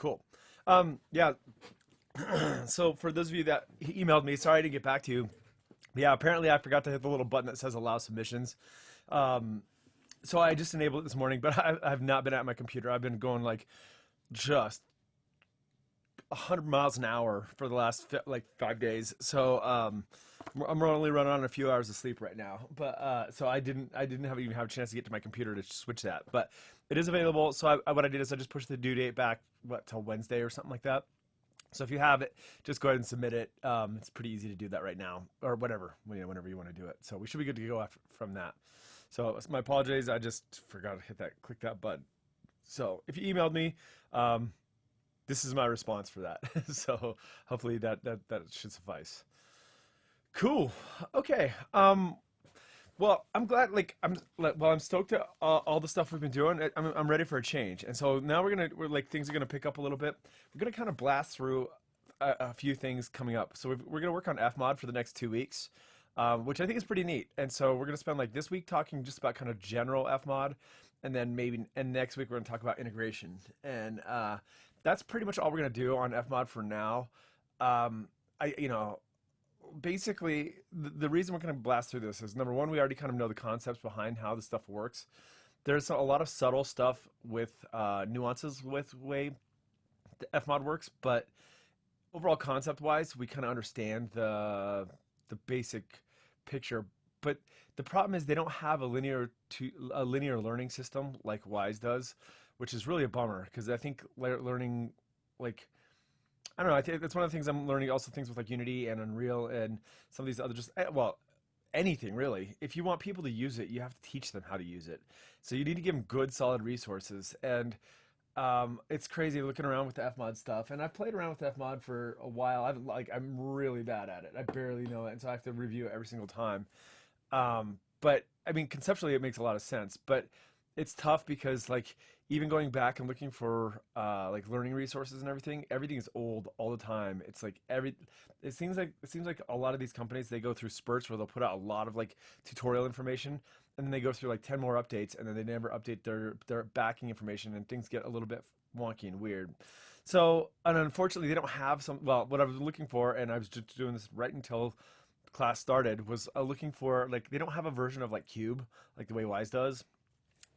Cool. Yeah. So for those of you that emailed me, sorry I didn't get back to you. Yeah, apparently I forgot to hit the little button that says allow submissions. Um, so I just enabled it this morning, but I've not been at my computer. I've been going like just 100 miles an hour for the last like 5 days. So I'm only running on a few hours of sleep right now. But so I didn't have even have a chance to get to my computer to switch that. But it is available. So what I did is I just pushed the due date back till Wednesday or something like that. So if you have it, just go ahead and submit it. It's pretty easy to do that right now, or whatever, whenever you want to do it. So we should be good to go from that. So my apologies, I just forgot to click that button. So if you emailed me, um, this is my response for that. So hopefully that should suffice. Cool. Okay. Well, I'm glad. I'm stoked at all the stuff we've been doing. I'm ready for a change, and so now we're like things are gonna pick up a little bit. We're gonna kind of blast through a few things coming up. So we're gonna work on FMOD for the next 2 weeks, which I think is pretty neat. And so we're gonna spend like this week talking just about kind of general FMOD, and then next week we're gonna talk about integration. And that's pretty much all we're gonna do on FMOD for now. I you know basically the reason we're going to blast through this is number one, we already kind of know the concepts behind how this stuff works. There's a lot of subtle stuff with nuances with the way the fmod works, but overall concept wise we kind of understand the basic picture. But the problem is they don't have a linear learning system like wise does, which is really a bummer because I think learning like I don't know. I think that's one of the things I'm learning. Also, things with like Unity and Unreal and some of these other well, anything really. If you want people to use it, you have to teach them how to use it. So you need to give them good, solid resources. And it's crazy looking around with the FMOD stuff. And I've played around with FMOD for a while. I'm really bad at it. I barely know it, and so I have to review it every single time. But I mean, conceptually, it makes a lot of sense. But it's tough because like even going back and looking for like learning resources and everything is old all the time. It's like it seems like a lot of these companies, they go through spurts where they'll put out a lot of like tutorial information, and then they go through like 10 more updates, and then they never update their backing information, and things get a little bit wonky and weird. So, and unfortunately they don't have what I was looking for, and I was just doing this right until class started, was looking for like they don't have a version of like Cube like the way Wise does.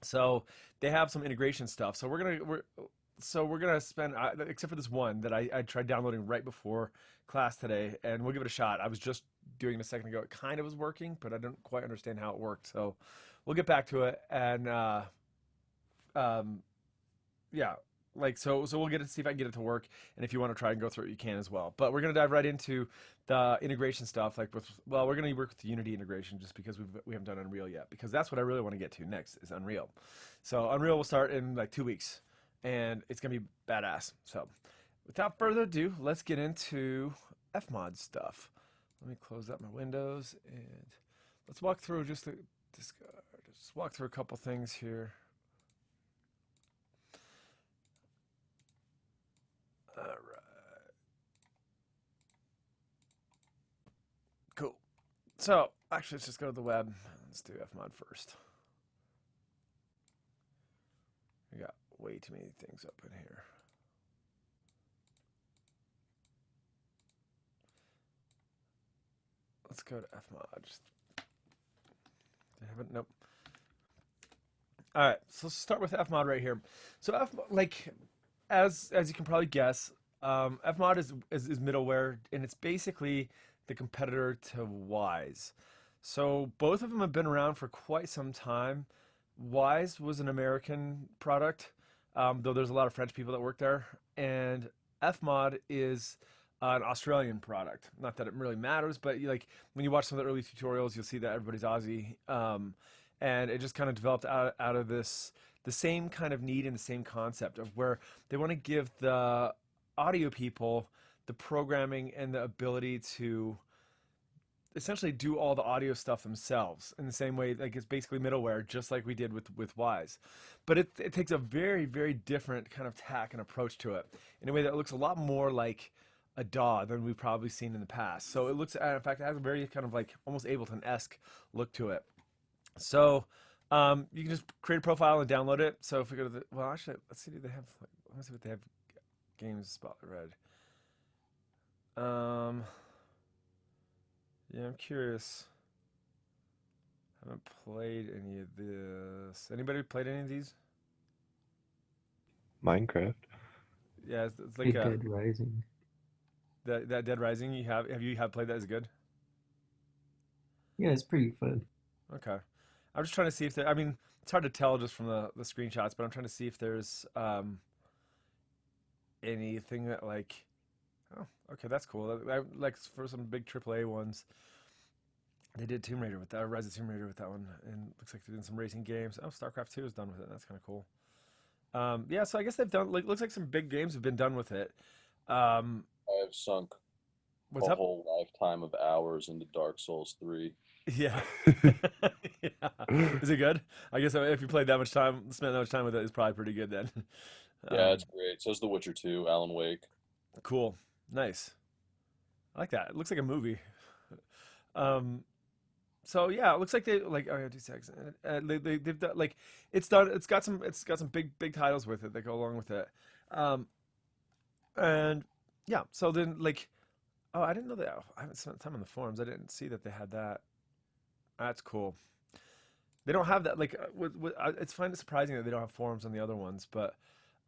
So they have some integration stuff. So we're gonna spend except for this one that I tried downloading right before class today, and we'll give it a shot. I was just doing it a second ago. It kind of was working, but I don't quite understand how it worked. So we'll get back to it, and um, yeah, so we'll get it, see if I can get it to work. And if you want to try and go through it, you can as well. But we're gonna dive right into the integration stuff. We're gonna work with the Unity integration just because we haven't done Unreal yet, because that's what I really want to get to next is Unreal. So Unreal will start in like 2 weeks, and it's gonna be badass. So without further ado, let's get into FMOD stuff. Let me close up my windows and let's walk through just walk through a couple things here. All right, cool. So actually, let's just go to the web. Let's do FMOD first. We got way too many things open here. Let's go to FMOD. They haven't. Nope. All right. So let's start with FMOD right here. So as you can probably guess, FMOD is middleware, and it's basically the competitor to Wise. So both of them have been around for quite some time. Wise was an American product, though there's a lot of French people that work there, and FMOD is an Australian product. Not that it really matters, but like when you watch some of the early tutorials, you'll see that everybody's Aussie, and it just kind of developed out of the same kind of need and the same concept of where they want to give the audio people the programming and the ability to essentially do all the audio stuff themselves in the same way, like it's basically middleware, just like we did with Wise. But it takes a very, very different kind of tack and approach to it in a way that looks a lot more like a DAW than we've probably seen in the past. So it looks, in fact, it has a very kind of like almost Ableton-esque look to it. So you can just create a profile and download it. So if we go to well, actually, let's see, do they have, let me see what they have games spotlight red. Yeah, I'm curious. Haven't played any of this. Anybody played any of these? Minecraft. Yeah, it's like Red Dead Rising. that Dead Rising. Have you played that? Is it good? Yeah, it's pretty fun. Okay. I'm just trying to see if there. I mean, it's hard to tell just from the screenshots, but I'm trying to see if there's anything that like. Oh, okay, that's cool. Like for some big AAA ones, they did Tomb Raider with that, Rise of Tomb Raider with that one, and looks like they're doing some racing games. Oh, StarCraft 2 is done with it. That's kind of cool. Yeah, so I guess they've done like looks like some big games have been done with it. Um, I have sunk what's a up? whole lifetime of hours into Dark Souls 3. Yeah. Yeah. Is it good? I guess if you played that much time, spent that much time with it, it's probably pretty good then. Yeah, Um, it's great. So is The Witcher 2, Alan Wake. cool. Nice. I like that. It looks like a movie. Um, so yeah, it looks like they like oh yeah, D6. They've done like it's done. It's got some big titles with it that go along with it. Um, and yeah, so then like oh I didn't know that. I haven't spent time on the forums. I didn't see that they had that. That's cool. They don't have that like it's kind of surprising that they don't have forums on the other ones, but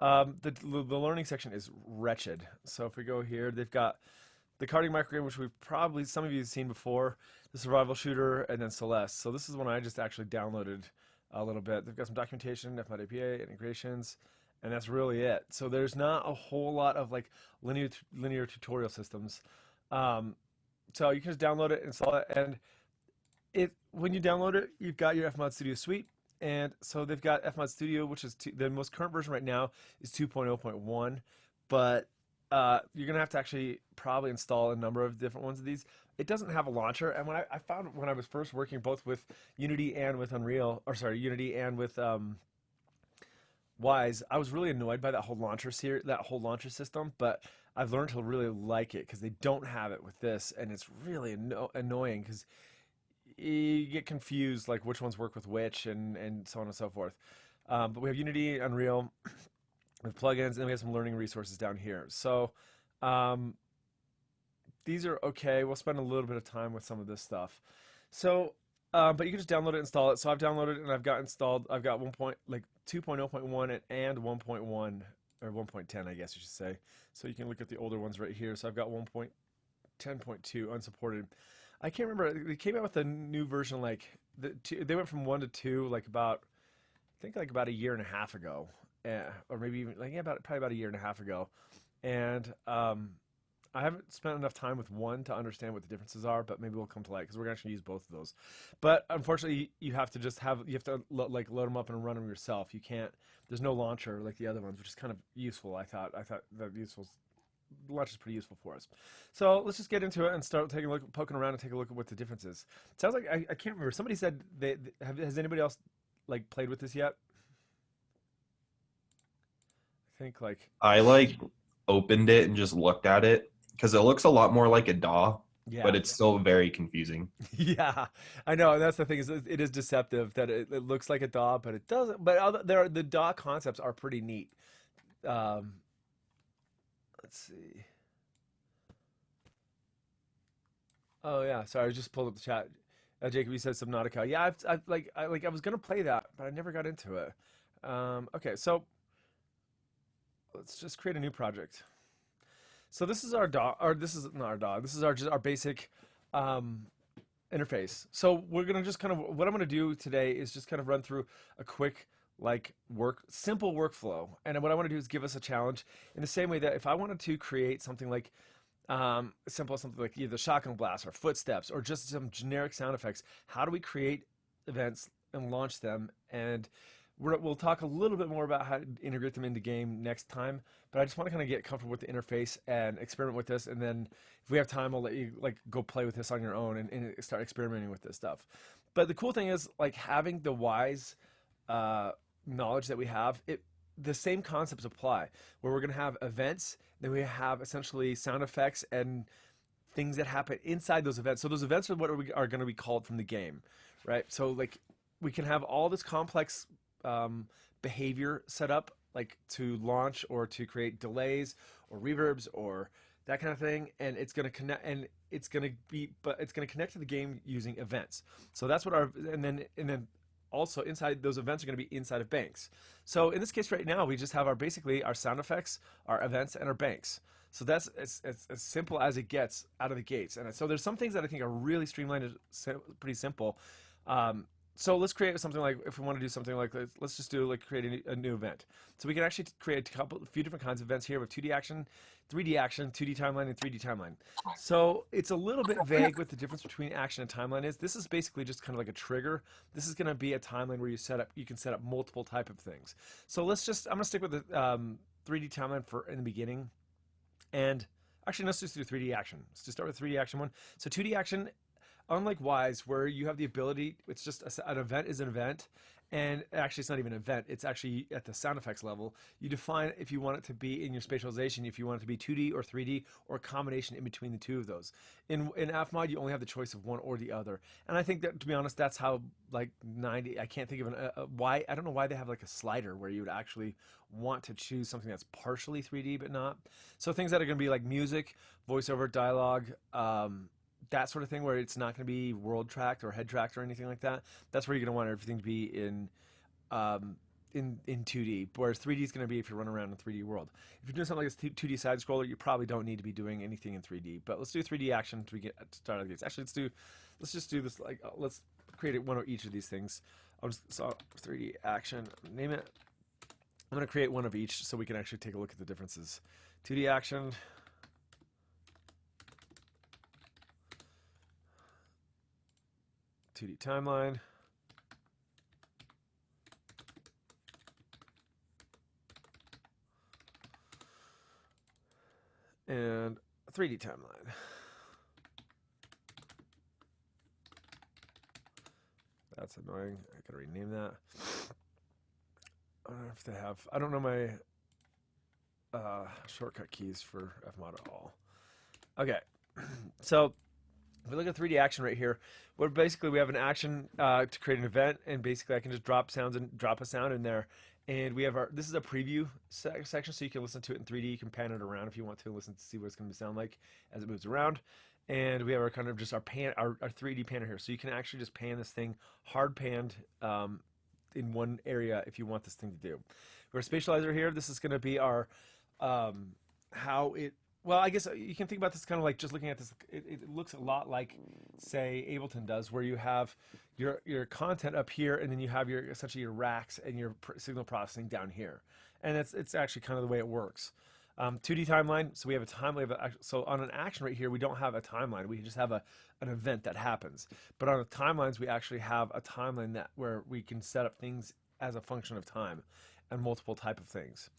the learning section is wretched. So if we go here, they've got the karting microgame, which we've probably some of you have seen before, the survival shooter, and then Celeste. So this is one I just actually downloaded a little bit. They've got some documentation, FMOD APA, integrations, and that's really it. So there's not a whole lot of like linear tutorial systems. Um, so you can just download it, install it, and it when you download it, you've got your FMOD Studio suite. And so they've got FMOD Studio, which is the most current version right now is 2.0.1, but you're gonna have to actually probably install a number of different ones of these. It doesn't have a launcher, and I found when I was first working both with Unity and with Unreal, or sorry, Unity and with Wise, I was really annoyed by that whole launcher system. But I've learned to really like it because they don't have it with this, and it's really annoying because you get confused like which ones work with which and so on and so forth. But we have Unity, Unreal, with plugins, and we have some learning resources down here. So um, these are okay. We'll spend a little bit of time with some of this stuff. So, but you can just download it, install it. So I've downloaded it and I've got installed. I've got 2.0.1 and 1.1 or 1.10, I guess you should say. So you can look at the older ones right here. So I've got 1.10.2 unsupported. I can't remember. They came out with a new version they went from 1 to 2 like about I think like about a year and a half ago, or maybe even like yeah, probably about a year and a half ago, and I haven't spent enough time with one to understand what the differences are, but maybe we'll come to light because we're gonna actually use both of those. But unfortunately, you have to like load them up and run them yourself. You can't. There's no launcher like the other ones, which is kind of useful. I thought that useful. Launch is pretty useful for us. So let's just get into it and start taking a look, poking around, and take a look at what the difference is. It sounds like I can't remember. Somebody said has anybody else like played with this yet? I think like I like opened it and just looked at it because it looks a lot more like a DAW, but yeah. it's still very confusing. Yeah, I know. That's the thing is it is deceptive that it looks like a DAW, but it doesn't. But the DAW concepts are pretty neat. Um, let's see. Oh yeah, sorry. I just pulled up the chat. Jacob, you said Subnautica. Yeah, I was gonna play that, but I never got into it. Okay, so let's just create a new project. So this is our DAW, or this is not our DAW. This is our basic um, interface. So we're gonna just kind of what I'm gonna do today is just kind of run through a quick like simple workflow. And what I want to do is give us a challenge in the same way that if I wanted to create something like simple something like either shotgun blast or footsteps or just some generic sound effects, how do we create events and launch them? And we'll talk a little bit more about how to integrate them into game next time, but I just want to kind of get comfortable with the interface and experiment with this, and then if we have time I'll let you like go play with this on your own and start experimenting with this stuff. But the cool thing is like having the Wise knowledge that we have, the same concepts apply where we're going to have events, then we have essentially sound effects and things that happen inside those events. So those events are what are going to be called from the game, right? So like we can have all this complex behavior set up like to launch or to create delays or reverbs or that kind of thing, and it's going to connect, and it's going to be, but it's going to connect to the game using events. So that's what our, and then also inside those events are going to be inside of banks. So in this case right now, we just have our basically our sound effects, our events, and our banks. So that's as simple as it gets out of the gates. And so there's some things that I think are really streamlined, pretty simple. So let's create something like, if we want to do something like, let's just do like create a new event. So we can actually create a few different kinds of events here with 2D action, 3D action, 2D timeline, and 3D timeline. So it's a little bit vague what the difference between action and timeline is. This is basically just kind of like a trigger. This is going to be a timeline where you can set up multiple type of things. So I'm going to stick with the 3D timeline for in the beginning. And actually, let's just do 3D action. Let's just start with 3D action one. So 2D action, unlike Wise, where you have the ability, it's just an event is an event, and actually it's not even an event, it's actually at the sound effects level. You define if you want it to be in your spatialization, if you want it to be 2D or 3D, or a combination in between the two of those. In FMOD, you only have the choice of one or the other. And I think that, to be honest, that's how, like, I can't think of why, I don't know why they have like a slider where you would actually want to choose something that's partially 3D but not. So things that are going to be like music, voiceover, dialogue, that sort of thing, where it's not going to be world tracked or head tracked or anything like that. That's where you're going to want everything to be in 2D, whereas 3D is going to be if you're running around in a 3D world. If you're doing something like a 2D side scroller, you probably don't need to be doing anything in 3D. But let's do 3D action to get started. Actually, let's just do this. Like, let's create one of each of these things. So 3D action, name it. I'm going to create one of each so we can actually take a look at the differences. 2D action. 2D timeline, and a 3D timeline. That's annoying. I gotta rename that. I don't know if they have. I don't know my shortcut keys for FMOD at all. Okay, so if we look at 3D action right here, where basically we have an action to create an event, and basically I can just drop a sound in there, and we have this is a preview section, so you can listen to it in 3D. You can pan it around if you want to listen to see what it's going to sound like as it moves around. And we have our kind of just our 3D panner here, so you can actually just pan this thing hard panned in one area if you want this thing to do. We're a spatializer here. This is going to be our how it. Well, I guess you can think about this kind of like just looking at this. It looks a lot like, say, Ableton does, where you have your content up here, and then you have essentially your racks and your signal processing down here, and it's actually kind of the way it works. 2D timeline. So we have a timeline. So on an action right here, we don't have a timeline. We just have an event that happens. But on the timelines, we actually have a timeline where we can set up things as a function of time, and multiple type of things.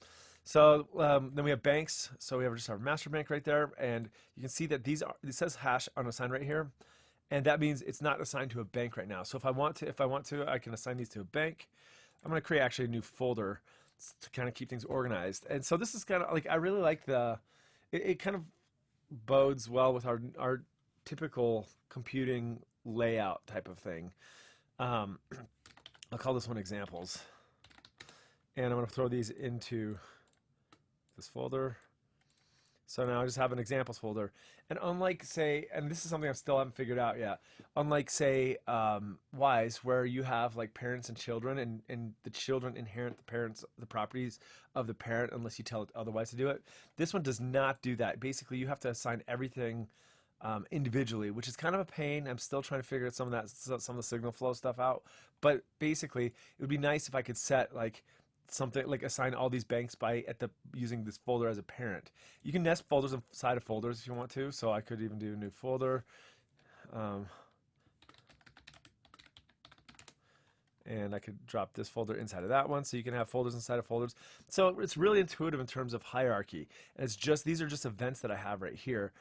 So then we have banks. So we have just our master bank right there, and you can see that it says hash unassigned right here, and that means it's not assigned to a bank right now. So if I want to, I can assign these to a bank. I'm going to create actually a new folder to kind of keep things organized. And so this is kind of like, I really like it kind of bodes well with our typical computing layout type of thing. I'll call this one examples, and I'm going to throw these into this folder. So now I just have an examples folder. And unlike, say, and this is something I still haven't figured out yet, unlike, say, Wise, where you have like parents and children, and the children inherit the properties of the parent unless you tell it otherwise to do it. This one does not do that. Basically, you have to assign everything individually, which is kind of a pain. I'm still trying to figure out some of the signal flow stuff out. But basically, it would be nice if I could set like something like assign all these banks using this folder as a parent. You can nest folders inside of folders if you want to. So I could even do a new folder. And I could drop this folder inside of that one, so you can have folders inside of folders. So it's really intuitive in terms of hierarchy. And these are just events that I have right here.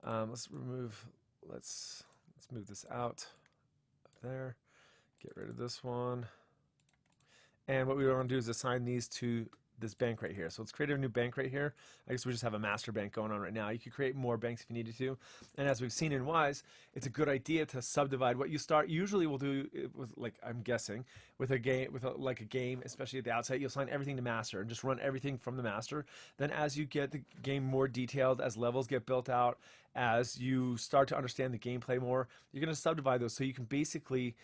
Let's move this out of there. Get rid of this one. And what we want to do is assign these to this bank right here. So let's create a new bank right here. I guess we just have a master bank going on right now. You could create more banks if you needed to. And as we've seen in Wise, it's a good idea to subdivide. What you start usually will do with, like, I'm guessing, with a game, like a game, especially at the outset, you'll assign everything to master and just run everything from the master. Then as you get the game more detailed, as levels get built out, as you start to understand the gameplay more, you're going to subdivide those so you can basically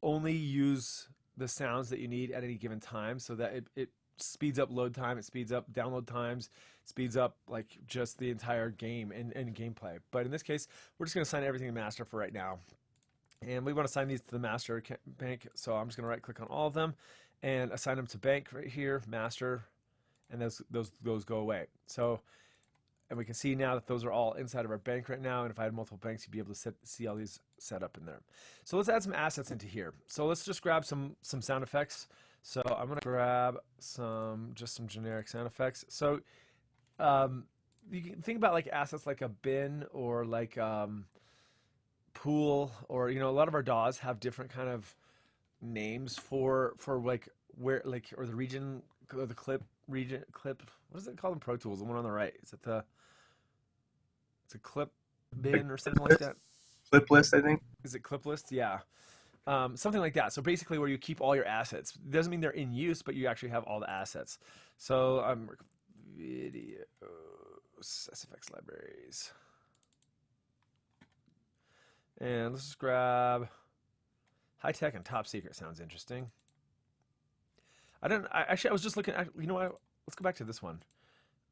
only use the sounds that you need at any given time, so that it speeds up load time, it speeds up download times, speeds up like just the entire game and gameplay. But in this case, we're just going to assign everything to master for right now. And we want to assign these to the master bank, so I'm just going to right click on all of them and assign them to bank right here, master, and those go away. So, and we can see now that those are all inside of our bank right now. And if I had multiple banks, you'd be able to see all these set up in there. So let's add some assets into here. So let's just grab some sound effects. So I'm going to grab just some generic sound effects. So you can think about like assets like a bin or like pool, or a lot of our DAWs have different kind of names for like where, like, or the region or the clip. What is it called in Pro Tools? The one on the right. Is it it's a clip bin or something like that? Clip list, I think. Is it clip list? Yeah. Something like that. So basically where you keep all your assets. It doesn't mean they're in use, but you actually have all the assets. So videos, SFX libraries. And let's just grab high tech and top secret. Sounds interesting. I was just looking at, let's go back to this one.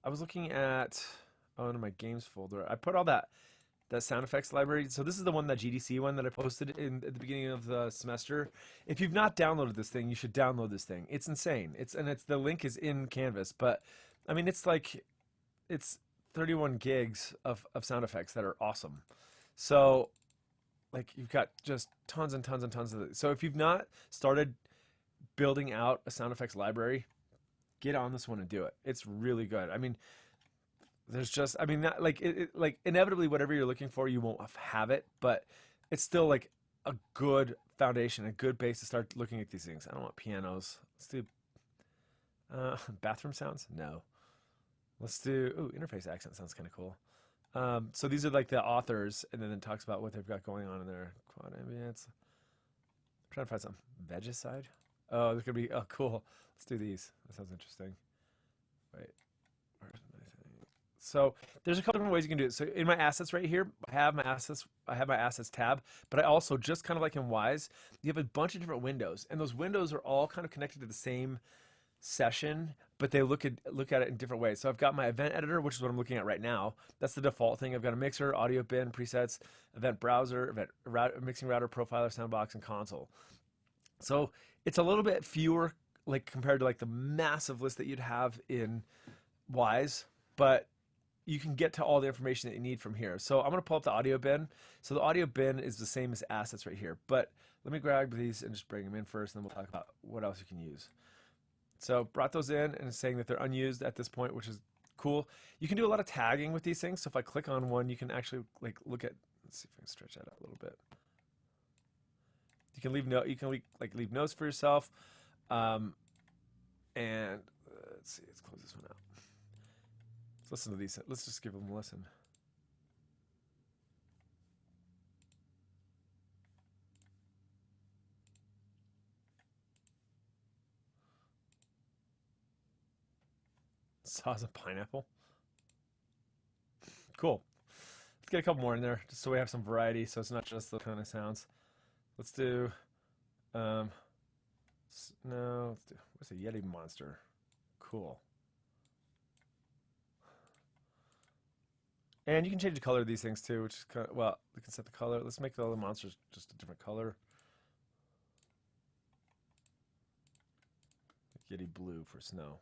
I was looking at, in my games folder, I put all that sound effects library. So this is the one, that GDC one that I posted at the beginning of the semester. If you've not downloaded this thing, you should download this thing. It's insane. The link is in Canvas, but I mean, it's 31 gigs of sound effects that are awesome. So like, you've got just tons and tons and tons of it. So if you've not started building out a sound effects library, get on this one and do it. It's really good. I mean, like inevitably whatever you're looking for, you won't have it, but it's still like a good foundation, a good base to start looking at these things. I don't want pianos. Let's do bathroom sounds. No. Let's do interface accent. Sounds kind of cool. So these are like the authors, and then it talks about what they've got going on in their quad ambience. I'm trying to find something. Vegicide. Oh, this could be, cool. Let's do these. That sounds interesting. Wait, where's my thing? So there's a couple different ways you can do it. So in my assets right here, I have my assets tab, but I also, just kind of like in Wise, you have a bunch of different windows, and those windows are all kind of connected to the same session, but they look at it in different ways. So I've got my event editor, which is what I'm looking at right now. That's the default thing. I've got a mixer, audio bin, presets, event browser, mixing router, profiler, soundbox, and console. So it's a little bit fewer, like, compared to like the massive list that you'd have in Wise, but you can get to all the information that you need from here. So I'm going to pull up the audio bin. So the audio bin is the same as assets right here, but let me grab these and just bring them in first, and then we'll talk about what else you can use. So brought those in, and it's saying that they're unused at this point, which is cool. You can do a lot of tagging with these things. So if I click on one, you can actually like look at, let's see if I can stretch that out a little bit. You can leave notes for yourself. And let's see, let's close this one out. Let's listen to these. Let's just give them a listen. Saws a pineapple. Cool. Let's get a couple more in there, just so we have some variety, so it's not just the kind of sounds. Let's do, no, let's do, what's a Yeti monster? Cool. And you can change the color of these things too, which is kind of, well, we can set the color. Let's make all the monsters just a different color. Like Yeti blue for snow.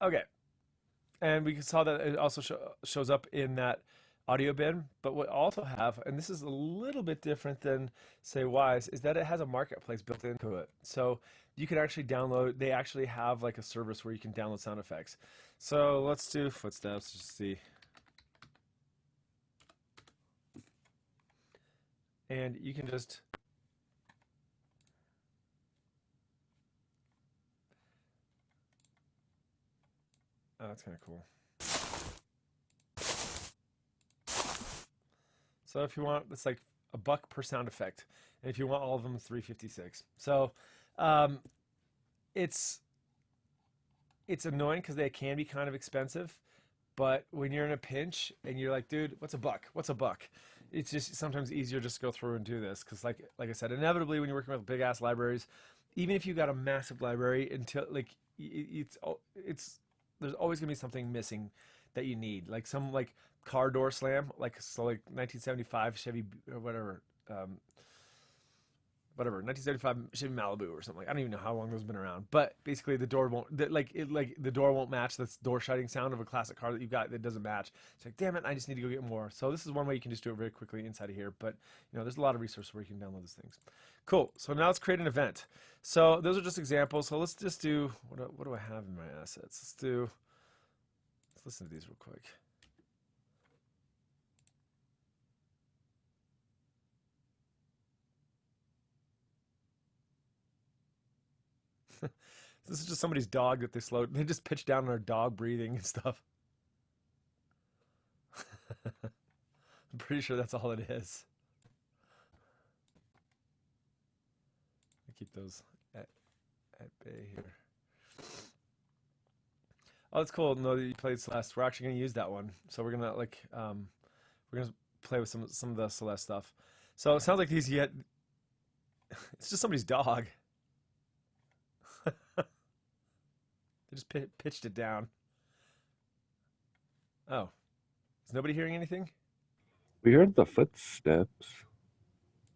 Okay. And we saw that it also shows up in that audio bin, but what I also have, and this is a little bit different than, say, Wise, is that it has a marketplace built into it. So you can actually download, they actually have like a service where you can download sound effects. So let's do footsteps, just see. And you can just Oh, that's kind of cool. So if you want, it's like $1 per sound effect, and if you want all of them, $3.56. So it's annoying because they can be kind of expensive, but when you're in a pinch and you're like, dude, what's $1? What's $1? It's just sometimes easier just to go through and do this because, like I said, inevitably when you're working with big ass libraries, even if you got a massive library, until like it's there's always gonna be something missing that you need, like some like car door slam, like so like 1975 Chevy or whatever 1975 Chevy Malibu or something. Like, I don't even know how long those have been around, but basically the door won't the door won't match the door shutting sound of a classic car that you've got that doesn't match. It's like, damn it, I just need to go get more. So this is one way you can just do it very quickly inside of here, but there's a lot of resources where you can download these things. Cool. So now let's create an event. So those are just examples. So let's just do what do I have in my assets? Let's listen to these real quick. This is just somebody's dog that they just pitched down on our dog breathing and stuff. I'm pretty sure that's all it is. I keep those at bay here. Oh, that's cool. No, that you played Celeste. We're actually gonna use that one. So we're gonna play with some of the Celeste stuff. So it sounds like it's just somebody's dog. They just pitched it down. Oh, is nobody hearing anything? We heard the footsteps,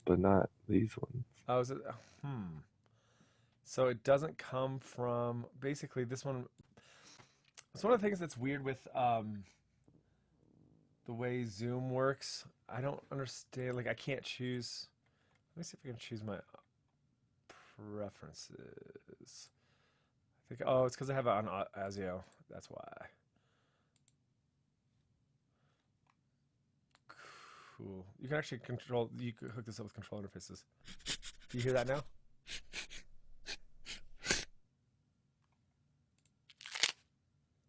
but not these ones. Oh, is it? So it doesn't come from basically this one. It's one of the things that's weird with the way Zoom works. I don't understand. Like, I can't choose. Let me see if I can choose my preferences. I think, oh, it's because I have it on ASIO. That's why. Cool. You can actually you can hook this up with control interfaces. Do you hear that now?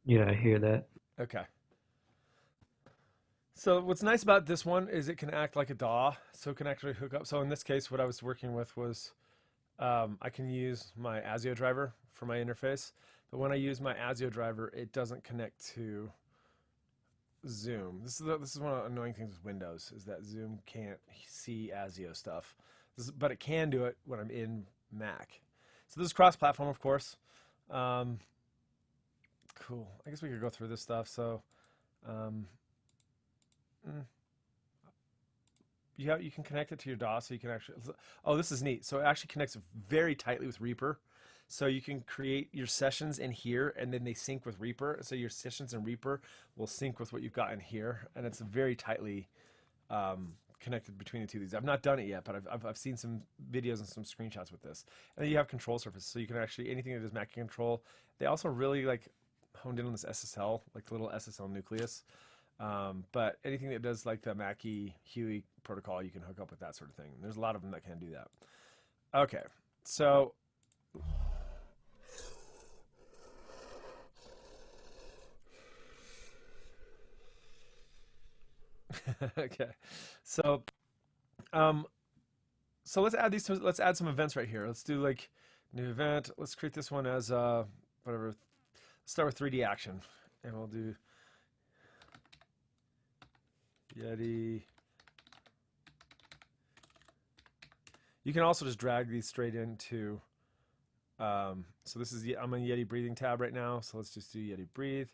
Yeah, I hear that. Okay. So what's nice about this one is it can act like a DAW, so it can actually hook up. So in this case, what I was working with was I can use my ASIO driver for my interface, but when I use my ASIO driver, it doesn't connect to Zoom. This is one of the annoying things with Windows, is that Zoom can't see ASIO stuff, but it can do it when I'm in Mac. So this is cross-platform, of course. Cool. I guess we could go through this stuff. So you can connect it to your DAW, so you can actually. Oh, this is neat. So it actually connects very tightly with Reaper. So you can create your sessions in here, and then they sync with Reaper. So your sessions in Reaper will sync with what you've got in here, and it's very tightly connected between the two of these. I've not done it yet, but I've seen some videos and some screenshots with this. And then you have control surfaces, so you can actually anything that is Mac control. They also really honed in on this SSL, like the little SSL nucleus. But anything that does like the Mackie Huey protocol, you can hook up with that sort of thing. There's a lot of them that can do that. Okay, so okay, so so let's add these. Let's add some events right here. Let's do like new event. Let's create this one as whatever. Let's start with 3D action, and we'll do Yeti. You can also just drag these straight into. So this is I'm in Yeti breathing tab right now. So let's just do Yeti breathe.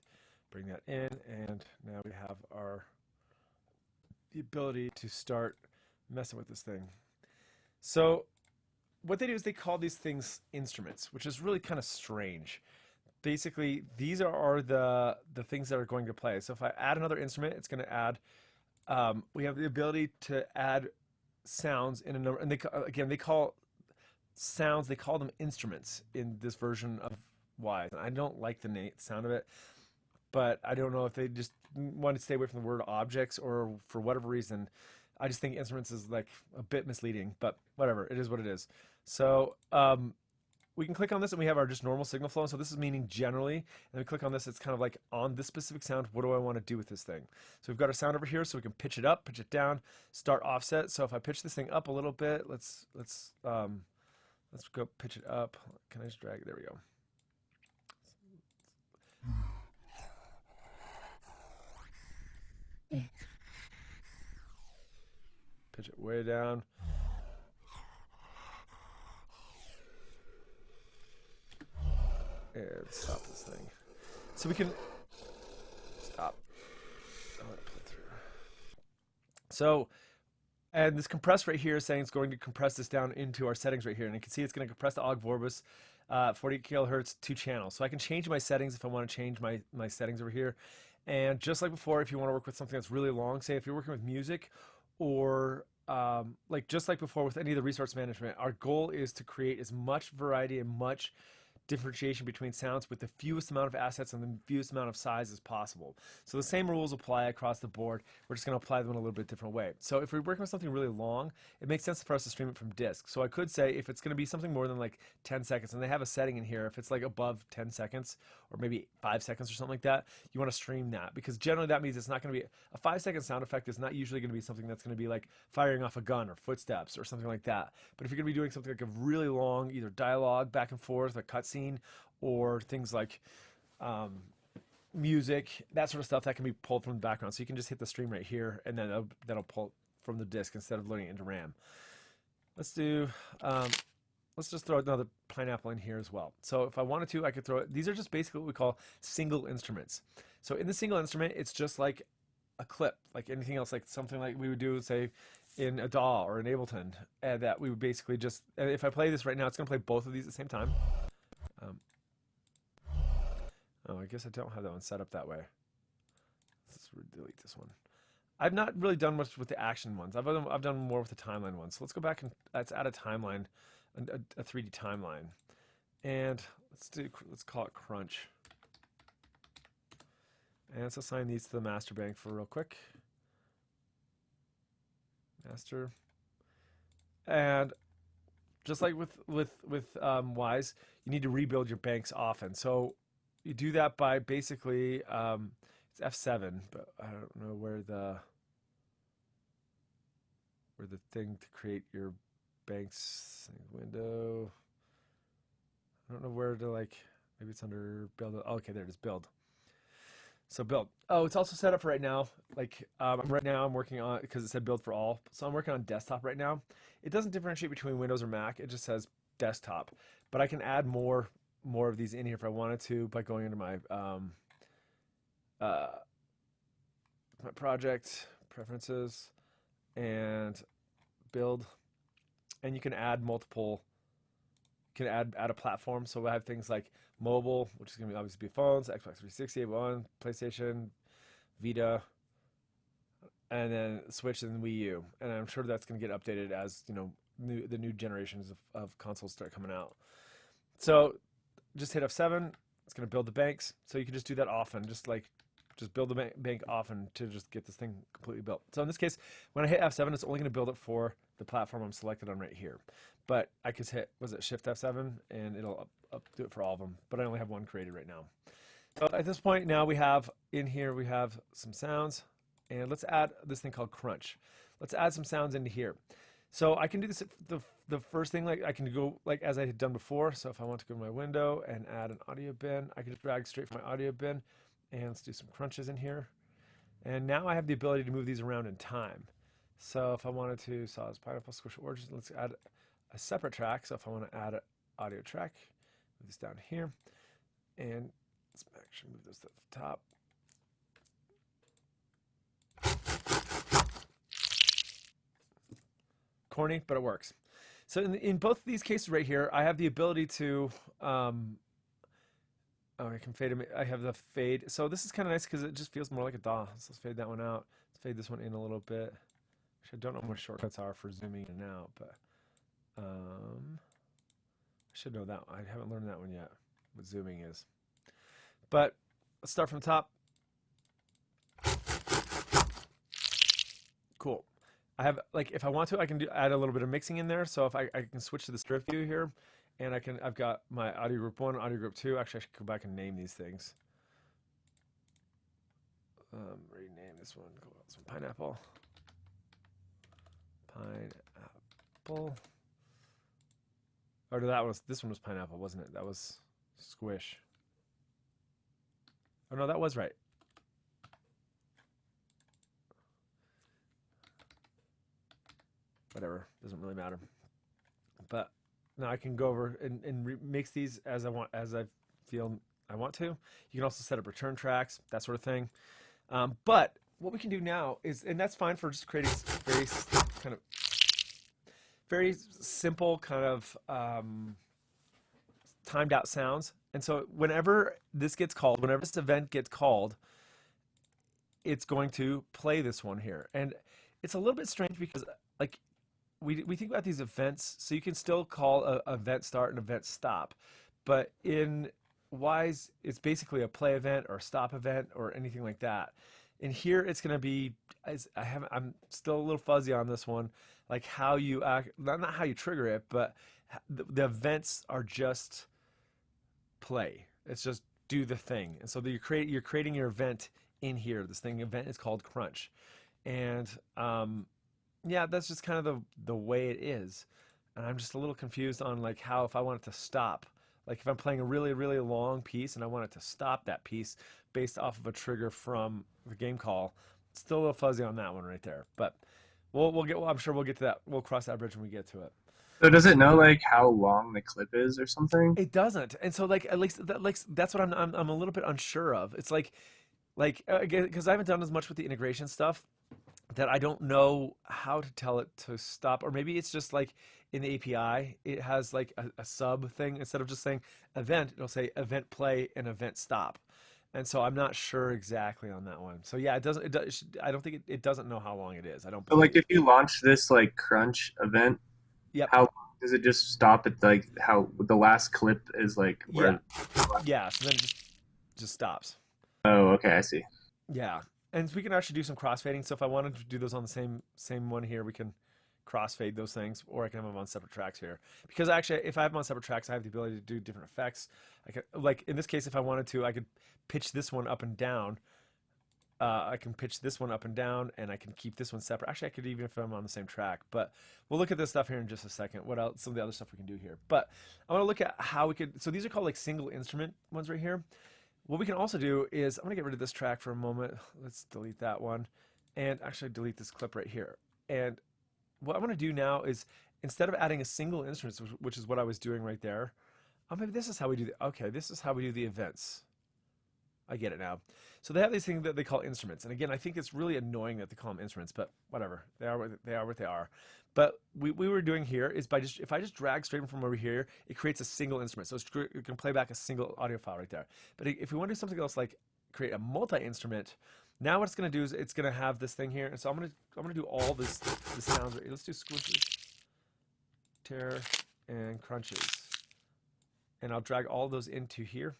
Bring that in, and now we have the ability to start messing with this thing. So what they do is they call these things instruments, which is really kind of strange. Basically, these are the things that are going to play. So if I add another instrument, it's going to add. We have the ability to add sounds in a number, and they call sounds. They call them instruments in this version of Wise. I don't like the sound of it, but I don't know if they just want to stay away from the word objects or for whatever reason. I just think instruments is like a bit misleading, but whatever. It is what it is. So we can click on this and we have our just normal signal flow. So this is meaning generally, and we click on this, it's kind of like on this specific sound, what do I want to do with this thing? So we've got our sound over here, so we can pitch it up, pitch it down, start offset. So if I pitch this thing up a little bit, let's go pitch it up. Can I just drag it? There we go. Pitch it way down. And stop this thing. So we can stop. I'll let it play through. So, and this compress right here is saying it's going to compress this down into our settings right here. And you can see it's going to compress the Ogg Vorbis 48 kilohertz 2 channels. So I can change my settings if I want to change my settings over here. And just like before, if you want to work with something that's really long, say if you're working with music or like just like before with any of the resource management, our goal is to create as much variety and much differentiation between sounds with the fewest amount of assets and the fewest amount of size as possible. So the same rules apply across the board. We're just going to apply them in a little bit different way. So if we're working with something really long, it makes sense for us to stream it from disk. So I could say if it's going to be something more than like 10 seconds, and they have a setting in here, if it's like above 10 seconds or maybe 5 seconds or something like that, you want to stream that, because generally that means it's not going to be a 5-second sound effect is not usually going to be something that's going to be like firing off a gun or footsteps or something like that. But if you're going to be doing something like a really long, either dialogue back and forth, a cutscene, or things like music, that sort of stuff, that can be pulled from the background. So you can just hit the stream right here, and then that'll pull from the disk instead of loading it into RAM. Let's just throw another pineapple in here as well. So if I wanted to, I could throw it. These are just basically what we call single instruments. So in the single instrument, it's just like a clip, like anything else, like something like we would do, say, in a DAW or an Ableton, and that we would basically just, if I play this right now, it's going to play both of these at the same time. Oh, I guess I don't have that one set up that way. Let's delete this one. I've not really done much with the action ones. I've done more with the timeline ones. So let's go back and let's add a timeline, a 3D timeline, and let's call it Crunch. And let's assign these to the master bank for real quick. Master. And just like with Wise, you need to rebuild your banks often. So you do that by basically it's F7, but I don't know where the thing to create your banks window. I don't know where to, like, maybe it's under build. Oh, okay, there it is, build. So build. Oh, it's also set up for right now. Like right now I'm working on, because it said build for all. So I'm working on desktop right now. It doesn't differentiate between Windows or Mac. It just says desktop. But I can add more of these in here if I wanted to by going into my my project preferences and build, and you can add multiple. You can add a platform. So I have things like mobile, which is going to obviously be phones, Xbox 360, One, PlayStation, Vita, and then Switch and Wii U. And I'm sure that's going to get updated as the new generations of consoles start coming out. So just hit F7. It's going to build the banks. So you can just do that often, just build the bank often to just get this thing completely built. So in this case, when I hit F7, it's only going to build it for the platform I'm selected on right here. But I could hit, Shift F7, and it'll do it for all of them. But I only have one created right now. So at this point now we have some sounds, and let's add this thing called Crunch. Let's add some sounds into here. So I can do this, the first thing, like I can go like as I had done before. So if I want to go to my window and add an audio bin, I can just drag straight from my audio bin, and let's do some crunches in here. And now I have the ability to move these around in time. So if I wanted to, Saw's Pineapple Squish Origin, let's add a separate track. So if I want to add an audio track, move this down here, and let's actually move this to the top. Corny, but it works. So in both of these cases right here, I have the ability to, I can fade them. I have the fade. So this is kind of nice because it just feels more like a DAW. So let's fade that one out. Let's fade this one in a little bit. Actually, I don't know what shortcuts are for zooming in and out, but I should know that. I haven't learned that one yet, what zooming is. But let's start from the top. Cool. I have, like, if I want to, I can add a little bit of mixing in there. So if I can switch to the strip view here And I've got my audio group 1, audio group 2. Actually, I should go back and name these things. Rename this one. Pineapple. Pineapple. Or this one was pineapple, wasn't it? That was squish. Oh no, that was right. Whatever, doesn't really matter. But now I can go over and mix these as I feel I want to. You can also set up return tracks, that sort of thing. But what we can do now is, and that's fine for just creating very simple kind of timed out sounds. And so whenever this event gets called, it's going to play this one here. And it's a little bit strange because like we think about these events, so you can still call a event start and event stop, but in Wise it's basically a play event or a stop event or anything like that. And here it's going to be, I'm still a little fuzzy on this one, like how you act, not how you trigger it, but the events are just play. It's just do the thing. And so you're creating your event in here. This event is called crunch. And yeah, that's just kind of the way it is. And I'm just a little confused on like how, if I want it to stop, like if I'm playing a really, really long piece and I want it to stop that piece based off of a trigger from the game call, still a little fuzzy on that one right there. But I'm sure we'll get to that. We'll cross that bridge when we get to it. So does it know like how long the clip is or something? It doesn't. And so like at least that's what I'm a little bit unsure of. It's like again, because I haven't done as much with the integration stuff, that I don't know how to tell it to stop. Or maybe it's just like in the API, it has like a sub thing. Instead of just saying event, it'll say event play and event stop. And so I'm not sure exactly on that one. So yeah, I don't think it doesn't know how long it is. I don't So like if you launch this like crunch event, Yep. how does it just stop at like how the last clip is like where? Yeah, so then it just stops. Oh, okay, I see. Yeah. And we can actually do some crossfading. So if I wanted to do those on the same one here, we can crossfade those things, or I can have them on separate tracks here. Because actually, if I have them on separate tracks, I have the ability to do different effects. I could, like in this case, if I wanted to, I could pitch this one up and down. I can pitch this one up and down, and I can keep this one separate. Actually, I could even if I'm on the same track. But we'll look at this stuff here in just a second. What else? Some of the other stuff we can do here. But I want to look at how we could. So these are called like single instrument ones right here. What we can also do is, I'm going to get rid of this track for a moment. Let's delete that one. And actually delete this clip right here. And what I'm going to do now is, instead of adding a single instrument, which is what I was doing right there, maybe this is how we do this is how we do the events. I get it now. So they have these things that they call instruments. And again, I think it's really annoying that they call them instruments, but whatever. They are what they are. But we were doing here is if I just drag straight from over here, it creates a single instrument. So it can play back a single audio file right there. But if we want to do something else like create a multi-instrument, now what it's going to do is it's going to have this thing here. And so I'm going to do all the sounds. Let's do squishes, tear, and crunches. And I'll drag all those into here.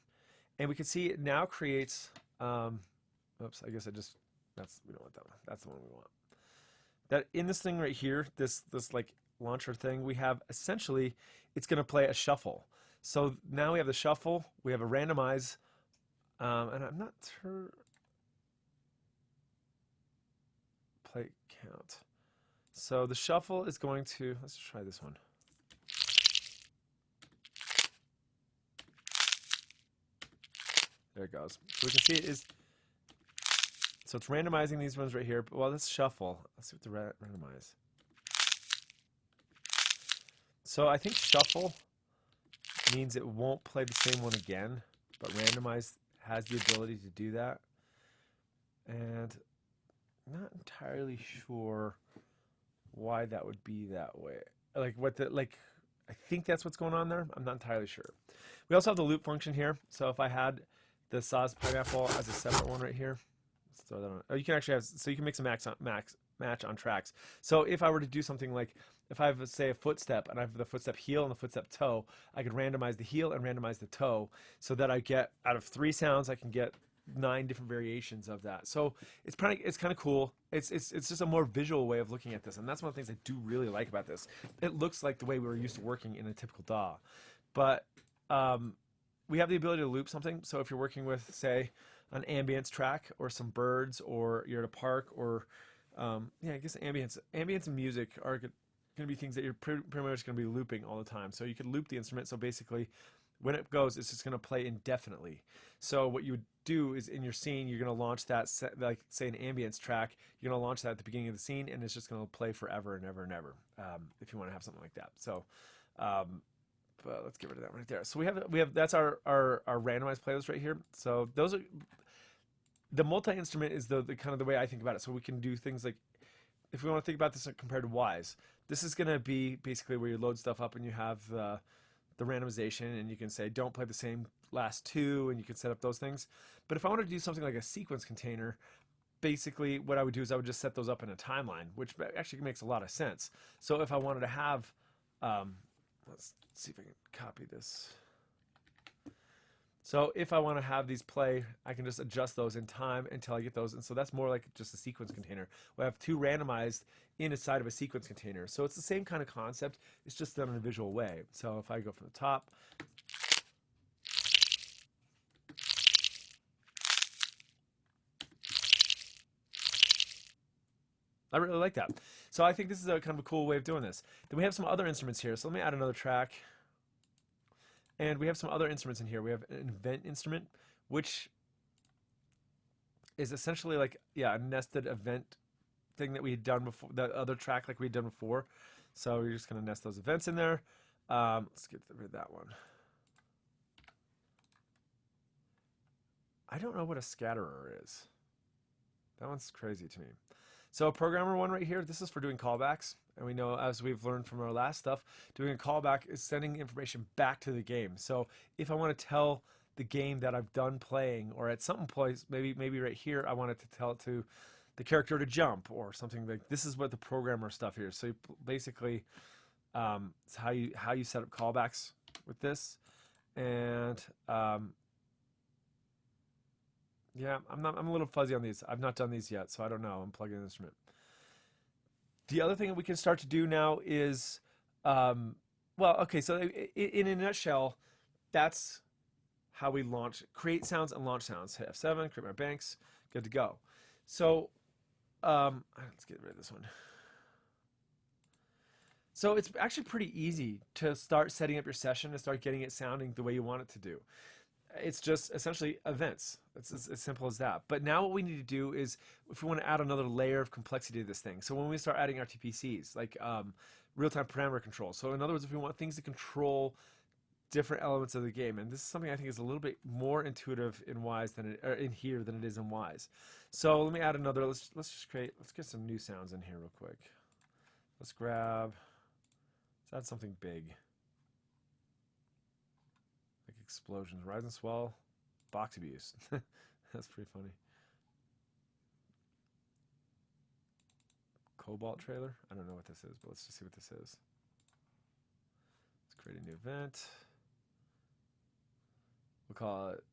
And we can see it now creates, oops, I guess we don't want that one. That's the one we want. That in this thing right here, this like launcher thing, we have essentially, it's going to play a shuffle. So now we have the shuffle, we have a randomize, and I'm not sure, play count. So the shuffle is going to, let's try this one. There it goes. So we can see it is, so it's randomizing these ones right here. But well, let's shuffle. Let's see what the randomize. So I think shuffle means it won't play the same one again, but randomize has the ability to do that. And I'm not entirely sure why that would be that way. I think that's what's going on there. I'm not entirely sure. We also have the loop function here. So if I had the Saw's pineapple as a separate one right here, let's throw that on. Oh, you can actually have, so you can mix a match on tracks. So if I were to do something like, if I have, say, a footstep and I have the footstep heel and the footstep toe, I could randomize the heel and randomize the toe so that I get, out of 3 sounds, I can get 9 different variations of that. So it's kind of cool. It's just a more visual way of looking at this, and that's one of the things I do really like about this. It looks like the way we were used to working in a typical DAW. but we have the ability to loop something. So if you're working with, say, an ambience track or some birds, or you're at a park, or yeah, I guess ambience and music are going to be things that you're pretty much going to be looping all the time. So you could loop the instrument. So basically, when it goes, it's just going to play indefinitely. So what you would do is in your scene, you're going to launch that, like say an ambience track, you're going to launch that at the beginning of the scene, and it's just going to play forever and ever and ever, if you want to have something like that. So but let's get rid of that right there. So we have that's our randomized playlist right here. So those are the multi-instrument is the kind of the way I think about it. So we can do things like, if we want to think about this compared to Wise, this is going to be basically where you load stuff up and you have the randomization, and you can say don't play the same last two, and you can set up those things. But if I wanted to do something like a sequence container, basically what I would do is I would just set those up in a timeline, which actually makes a lot of sense. So if I wanted to have, let's see if I can copy this. So if I want to have these play, I can just adjust those in time until I get those. And so that's more like just a sequence container. We have two randomized inside of a sequence container. So it's the same kind of concept. It's just done in a visual way. So if I go from the top, I really like that. So I think this is a kind of a cool way of doing this. Then we have some other instruments here. So let me add another track. And we have some other instruments in here. We have an event instrument, which is essentially like, yeah, a nested event thing that we had done before, the other track like we had done before. So we're just going to nest those events in there. Let's get rid of that one. I don't know what a scatterer is. That one's crazy to me. So programmer one right here, this is for doing callbacks. And we know, as we've learned from our last stuff, doing a callback is sending information back to the game. So if I want to tell the game that I've done playing, or at some place, maybe right here, I wanted to tell it to the character to jump or something like this, is what the programmer stuff here. So basically, it's how you set up callbacks with this. And yeah, I'm a little fuzzy on these. I've not done these yet, so I don't know. I'm plugging an instrument. The other thing that we can start to do now is, well, okay, so in a nutshell, that's how we create sounds and launch sounds. Hit F7, create my banks, good to go. So let's get rid of this one. So it's actually pretty easy to start setting up your session and start getting it sounding the way you want it to do. It's just essentially events. It's as simple as that. But now what we need to do is, if we want to add another layer of complexity to this thing, so when we start adding RTPCs, like real-time parameter control. So in other words, if we want things to control different elements of the game, and this is something I think is a little bit more intuitive in Wise in here than it is in Wise. So let me add another. Let's get some new sounds in here real quick. Let's add something big. Explosions, rise and swell, box abuse. That's pretty funny. Cobalt trailer. I don't know what this is, but let's just see what this is. Let's create a new event. We'll call it,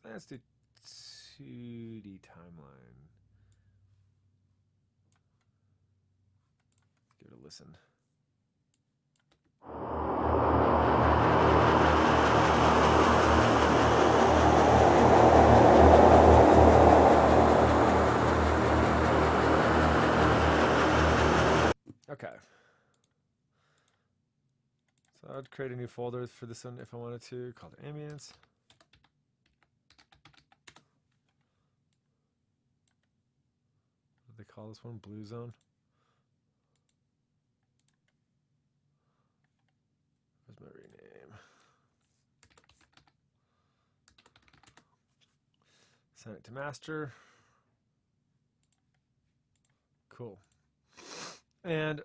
let's do 2D timeline. Give it a listen. Okay. So I'd create a new folder for this one if I wanted to, called ambience. What do they call this one? Blue zone. Where's my rename? Send it to master. Cool. And,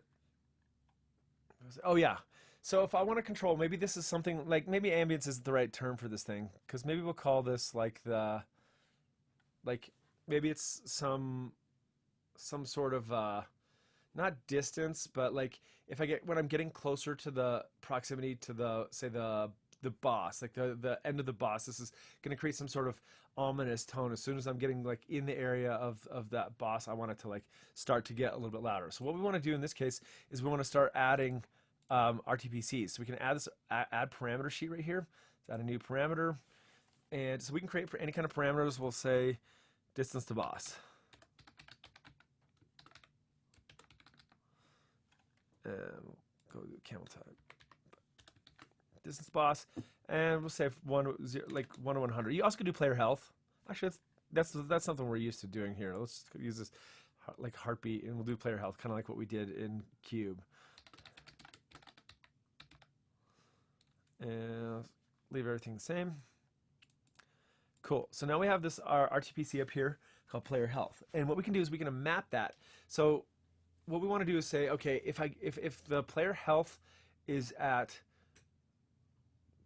oh yeah, so if I want to control, maybe this is something, like maybe ambience isn't the right term for this thing, because maybe we'll call this like maybe it's some sort of, not distance, but like when I'm getting closer to the proximity to the boss, like the end of the boss, this is going to create some sort of ominous tone. As soon as I'm getting like in the area of that boss, I want it to like start to get a little bit louder. So what we want to do in this case is we want to start adding RTPCs. So we can add this add parameter sheet right here. Let's add a new parameter, and so we can create for any kind of parameters. We'll say distance to boss. Go to camel type. Distance boss, and we'll say 1 0, like 1 to 100. You also could do player health. Actually, that's something we're used to doing here. Let's use this like heartbeat, and we'll do player health, kind of like what we did in Cube. And leave everything the same. Cool. So now we have this our RTPC up here called player health, and what we can do is we can map that. So what we want to do is say, okay, if the player health is at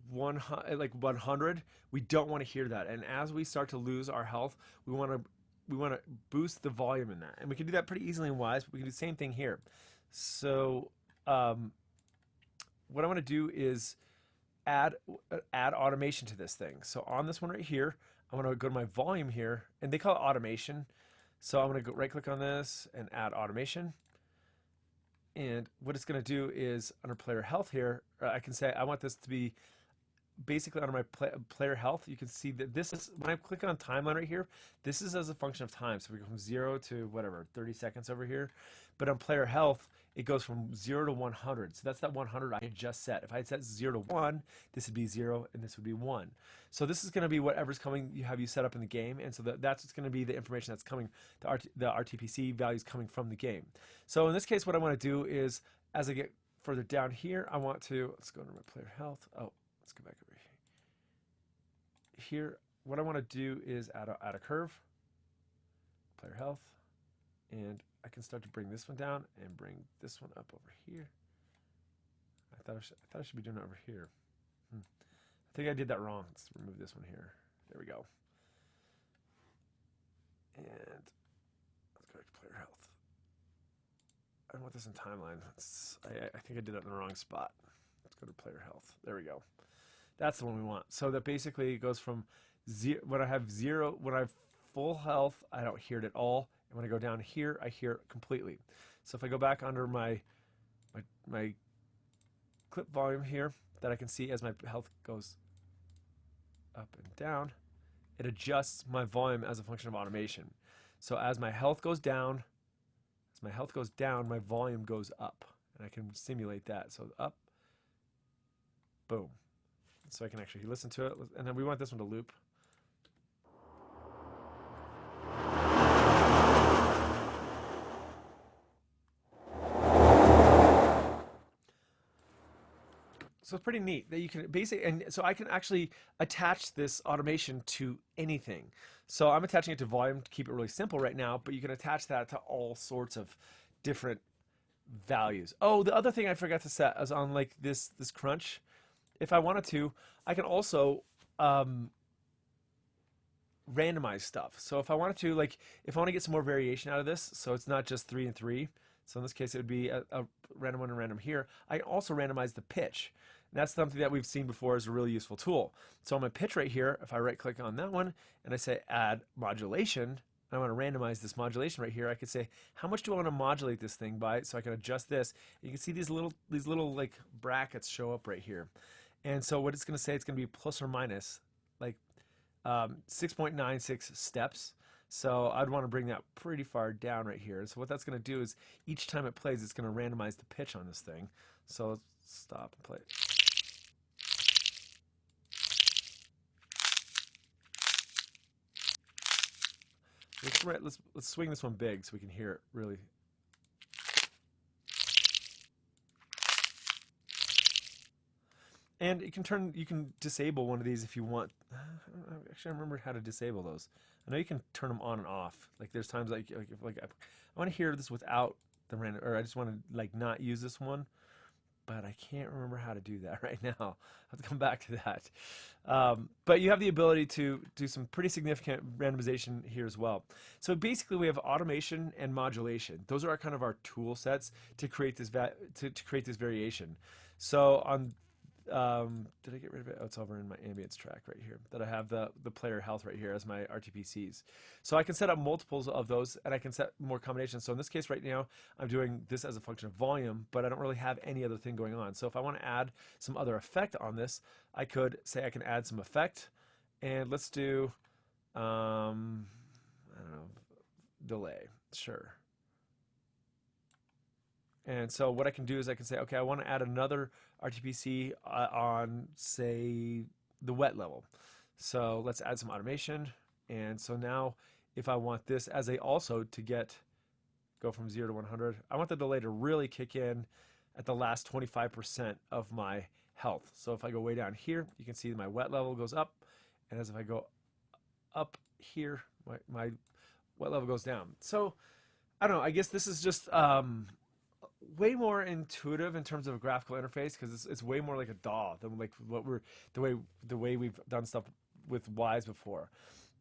100, we don't want to hear that. And as we start to lose our health, we want to boost the volume in that. And we can do that pretty easily in Wise, but we can do the same thing here. So what I want to do is add automation to this thing. So on this one right here, I want to go to my volume here, and they call it automation. So I'm going to go right click on this and add automation. And what it's going to do is under player health here, I can say I want this to be basically under my player health. You can see that this is, when I click on timeline right here, this is as a function of time. So we go from 0 to whatever, 30 seconds over here. But on player health, it goes from 0 to 100. So that's that 100 I had just set. If I had set 0 to 1, this would be 0 and this would be 1. So this is going to be whatever's coming, you have you set up in the game. And so that's what's going to be the information that's coming, the RTPC values coming from the game. So in this case, what I want to do is, as I get further down here, I want to, let's go to my player health. Oh, let's go back over here. Here, what I want to do is add a curve, player health, and I can start to bring this one down and bring this one up over here. I thought I should be doing it over here. I think I did that wrong. Let's remove this one here. There we go. And let's go to player health. I want this in timeline. I think I did it in the wrong spot. Let's go to player health. There we go. That's the one we want. So that basically it goes from zero, when I have full health, I don't hear it at all. And when I go down here, I hear it completely. So if I go back under my clip volume here, that I can see as my health goes up and down, it adjusts my volume as a function of automation. So as my health goes down, my volume goes up, and I can simulate that. So up, boom. So I can actually listen to it, and then we want this one to loop. So it's pretty neat that you can basically, and so I can actually attach this automation to anything. So I'm attaching it to volume to keep it really simple right now, but you can attach that to all sorts of different values. Oh, the other thing I forgot to set is on like this crunch. If I wanted to, I can also randomize stuff. So if I wanted to, like, if I want to get some more variation out of this, so it's not just 3 and 3. So in this case, it would be a random 1 and random here. I can also randomize the pitch. And that's something that we've seen before as a really useful tool. So on my pitch right here, if I right click on that one and I say add modulation, I want to randomize this modulation right here. I could say, how much do I want to modulate this thing by? So I can adjust this. You can see these little like brackets show up right here. And so what it's going to say, it's going to be plus or minus like 6.96 steps. So I'd want to bring that pretty far down right here. So what that's going to do is each time it plays, it's going to randomize the pitch on this thing. So let's stop and play it. Let's swing this one big so we can hear it really. And you can disable one of these if you want. Actually, I remember how to disable those. I know you can turn them on and off. Like there's times like I want to hear this without the random, or I just want to like not use this one, but I can't remember how to do that right now. I'll have to come back to that. But you have the ability to do some pretty significant randomization here as well. So basically, we have automation and modulation. Those are kind of our tool sets to create this to create this variation. So on Did I get rid of it? Oh, it's over in my ambience track right here. That I have the player health right here as my RTPCs. So I can set up multiples of those, and I can set more combinations. So in this case right now, I'm doing this as a function of volume, but I don't really have any other thing going on. So if I want to add some other effect on this, I could say I can add some effect, and let's do, I don't know, delay. Sure. And so what I can do is I can say, okay, I want to add another RTPC on, say, the wet level. So let's add some automation. And so now if I want this as a also to go from 0 to 100, I want the delay to really kick in at the last 25% of my health. So if I go way down here, you can see my wet level goes up. And as if I go up here, my wet level goes down. So I don't know, I guess this is just way more intuitive in terms of a graphical interface because it's way more like a DAW than like the way we've done stuff with Wise before.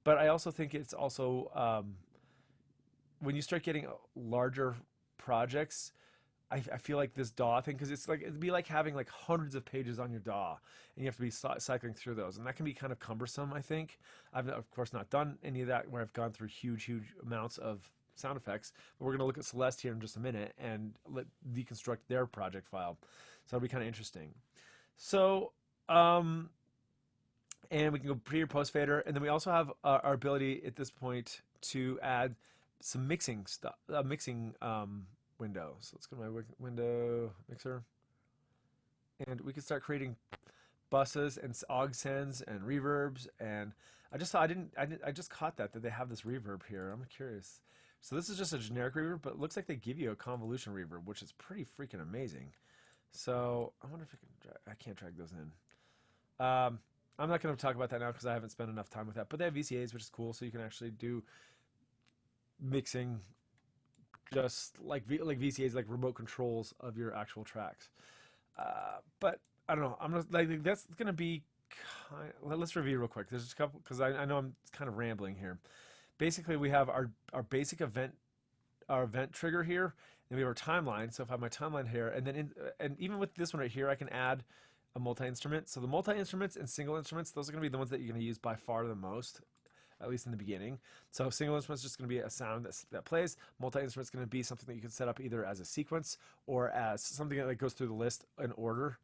But I also think it's also when you start getting larger projects, I feel like this DAW thing, because it'd be like having like hundreds of pages on your DAW and you have to be cycling through those, and that can be kind of cumbersome. I think I've of course not done any of that where I've gone through huge amounts of sound effects, but we're going to look at Celeste here in just a minute and deconstruct their project file. So it'll be kind of interesting. So, and we can go pre or post fader, and then we also have our ability at this point to add some mixing stuff, mixing window. So let's go to my window mixer, and we can start creating buses and aux sends and reverbs. And I just saw I just caught that they have this reverb here. I'm curious. So this is just a generic reverb, but it looks like they give you a convolution reverb, which is pretty freaking amazing. So I wonder if I can't drag those in. I'm not going to talk about that now because I haven't spent enough time with that. But they have VCAs, which is cool, so you can actually do mixing just like VCAs, like remote controls of your actual tracks. But I don't know. I'm gonna, like that's going to be. Let's review real quick. There's just a couple because I know I'm kind of rambling here. Basically, we have our basic event, our event trigger here, and we have our timeline. So if I have my timeline here, and then and even with this one right here, I can add a multi-instrument. So the multi-instruments and single instruments, those are going to be the ones that you're going to use by far the most, at least in the beginning. So single instruments is just going to be a sound that plays. Multi-instrument is going to be something that you can set up either as a sequence or as something that goes through the list in order.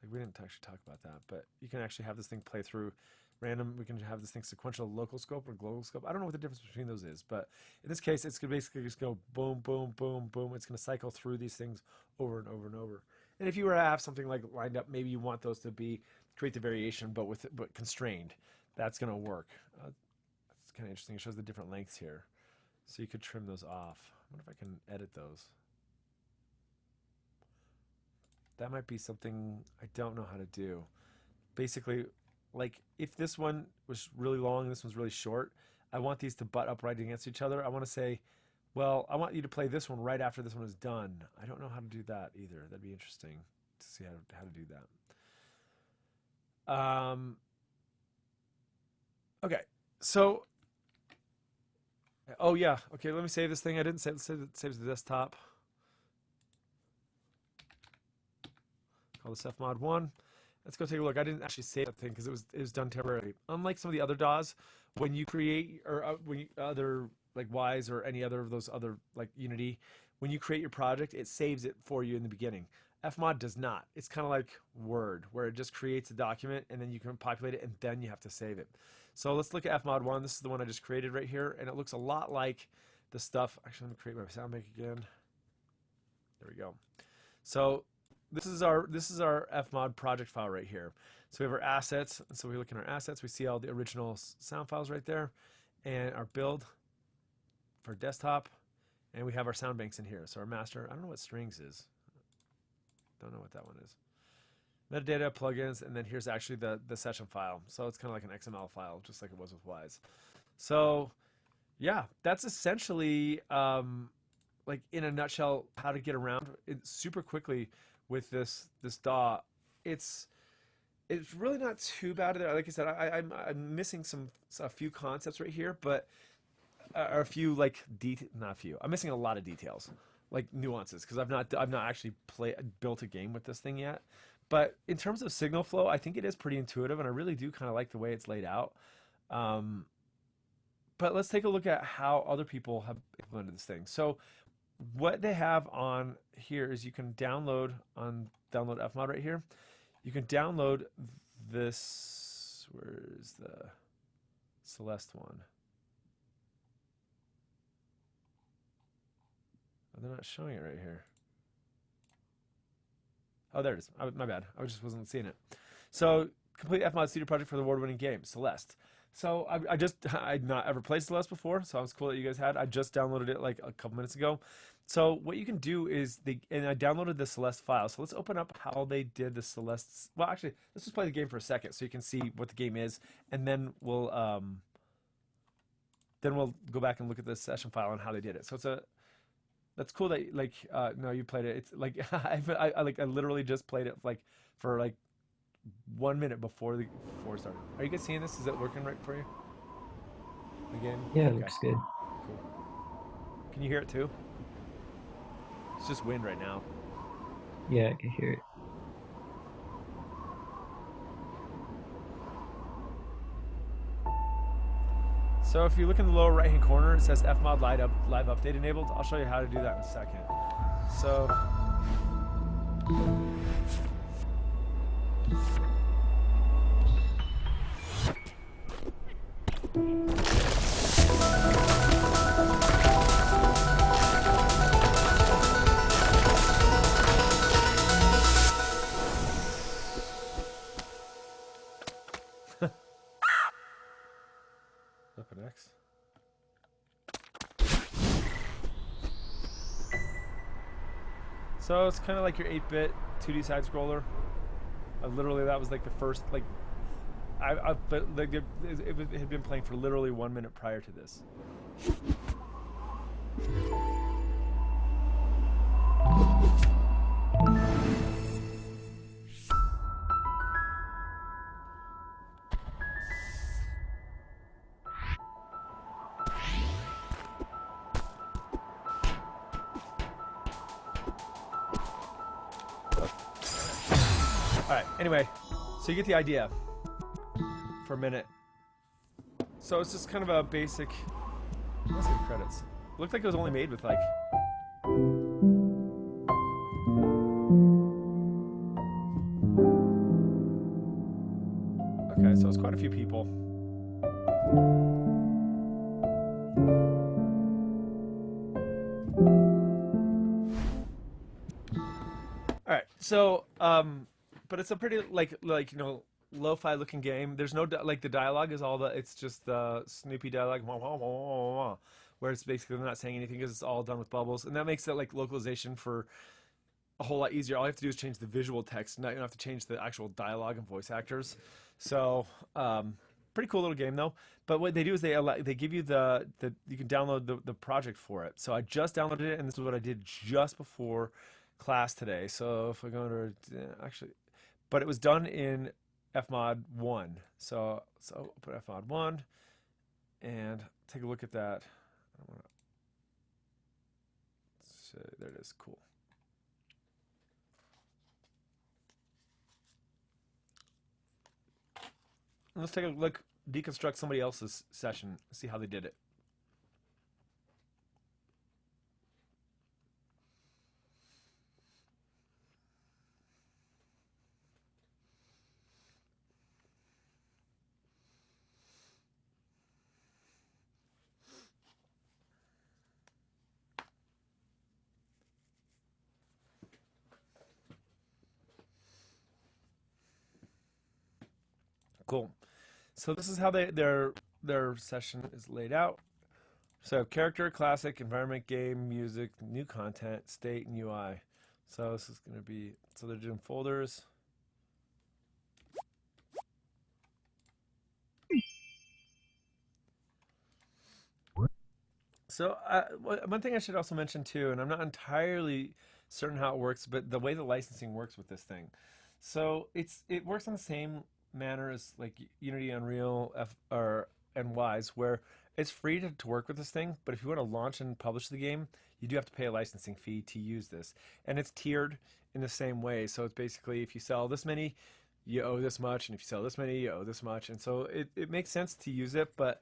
Like we didn't actually talk about that, but you can actually have this thing play through random. We can have this thing sequential local scope or global scope. I don't know what the difference between those is, but in this case, it's going to basically just go boom, boom, boom, boom. It's going to cycle through these things over and over and over. And if you were to have something like lined up, maybe you want those to create the variation, but constrained. That's going to work. It's kind of interesting. It shows the different lengths here, so you could trim those off. I wonder if I can edit those. That might be something I don't know how to do. Basically, like if this one was really long and this one's really short, I want these to butt up right against each other. I want to say, well, I want you to play this one right after this one is done. I don't know how to do that either. That'd be interesting to see how to do that. Okay, so, oh yeah, okay, let me save this thing. I didn't save the desktop. Call this FMOD 1. Let's go take a look. I didn't actually save that thing because it was done temporarily. Unlike some of the other DAWs, when you create or other like Wise or any other of those other like Unity, when you create your project, it saves it for you in the beginning. FMOD does not. It's kind of like Word, where it just creates a document and then you can populate it and then you have to save it. So let's look at FMOD 1. This is the one I just created right here, and it looks a lot like the stuff. Actually, let me create my sound bank again. There we go. So this is our FMOD project file right here. So we have our assets. So we look in our assets. We see all the original sound files right there, and our build for desktop, and we have our sound banks in here. So our master. I don't know what strings is. Don't know what that one is. Metadata, plugins, and then here's actually the session file. So it's kind of like an XML file, just like it was with Wise. So yeah, that's essentially like in a nutshell how to get around it super quickly with this DAW. It's really not too bad there. Like I said, I'm missing a few concepts right here, but a few like not a few. I'm missing a lot of details, like nuances, because I've not actually built a game with this thing yet. But in terms of signal flow, I think it is pretty intuitive, and I really do kind of like the way it's laid out. Um, but let's take a look at how other people have implemented this thing. So what they have on here is you can download FMOD right here. You can download this. Where's the Celeste one? Oh, they're not showing it right here. Oh, there it is. My bad. I just wasn't seeing it. So, complete FMOD studio project for the award-winning game, Celeste. So, I'd not ever played Celeste before, so it was cool that you guys had. I just downloaded it like a couple minutes ago. So, what you can do is, and I downloaded the Celeste file. So, let's open up how they did the Celeste. Well, actually, let's just play the game for a second so you can see what the game is, and then we'll go back and look at the session file and how they did it. So, that's cool that no, you played it. It's like I literally just played it like for like 1 minute before it started. Are you guys seeing this? Is it working right for you? The game? Yeah, it Okay. looks good. Cool. Can you hear it too? It's just wind right now. Yeah, I can hear it. So if you look in the lower right hand corner, it says FMOD live update enabled. I'll show you how to do that in a second. So open X. So it's kind of like your 8-bit 2D side scroller. Literally, that was like the first but like it had been playing for literally 1 minute prior to this. All right. Anyway, so you get the idea for a minute. So it's just kind of a basic. Let's see the credits. Looked like it was only made with like. Okay, so it's quite a few people. All right, so but it's a pretty like lo-fi looking game. There's no the dialogue is all it's just the Snoopy dialogue, wah, wah, wah, wah, wah, where it's basically they're not saying anything because it's all done with bubbles, and that makes it like localization for a whole lot easier. All you have to do is change the visual text, not you don't have to change the actual dialogue and voice actors. So pretty cool little game though. But what they do is they give you the you can download the project for it. So I just downloaded it, and this is what I did just before class today. So if I go to actually, but it was done in FMOD 1. So I'll put FMOD 1 and take a look at that. I don't wanna, there it is. Cool. Let's take a look, deconstruct somebody else's session, see how they did it. Cool. So this is how their session is laid out. So character, classic, environment, game, music, new content, state, and UI. So this is going to be, so they're doing folders. So one thing I should also mention too, and I'm not entirely certain how it works, but the way the licensing works with this thing. So it works on the same manner as like Unity, Unreal, and Wise, where It's free to work with this thing, but if you want to launch and publish the game, you do have to pay a licensing fee to use this. And it's tiered in the same way. So it's basically if you sell this many, you owe this much, and if you sell this many, you owe this much. And so it makes sense to use it, but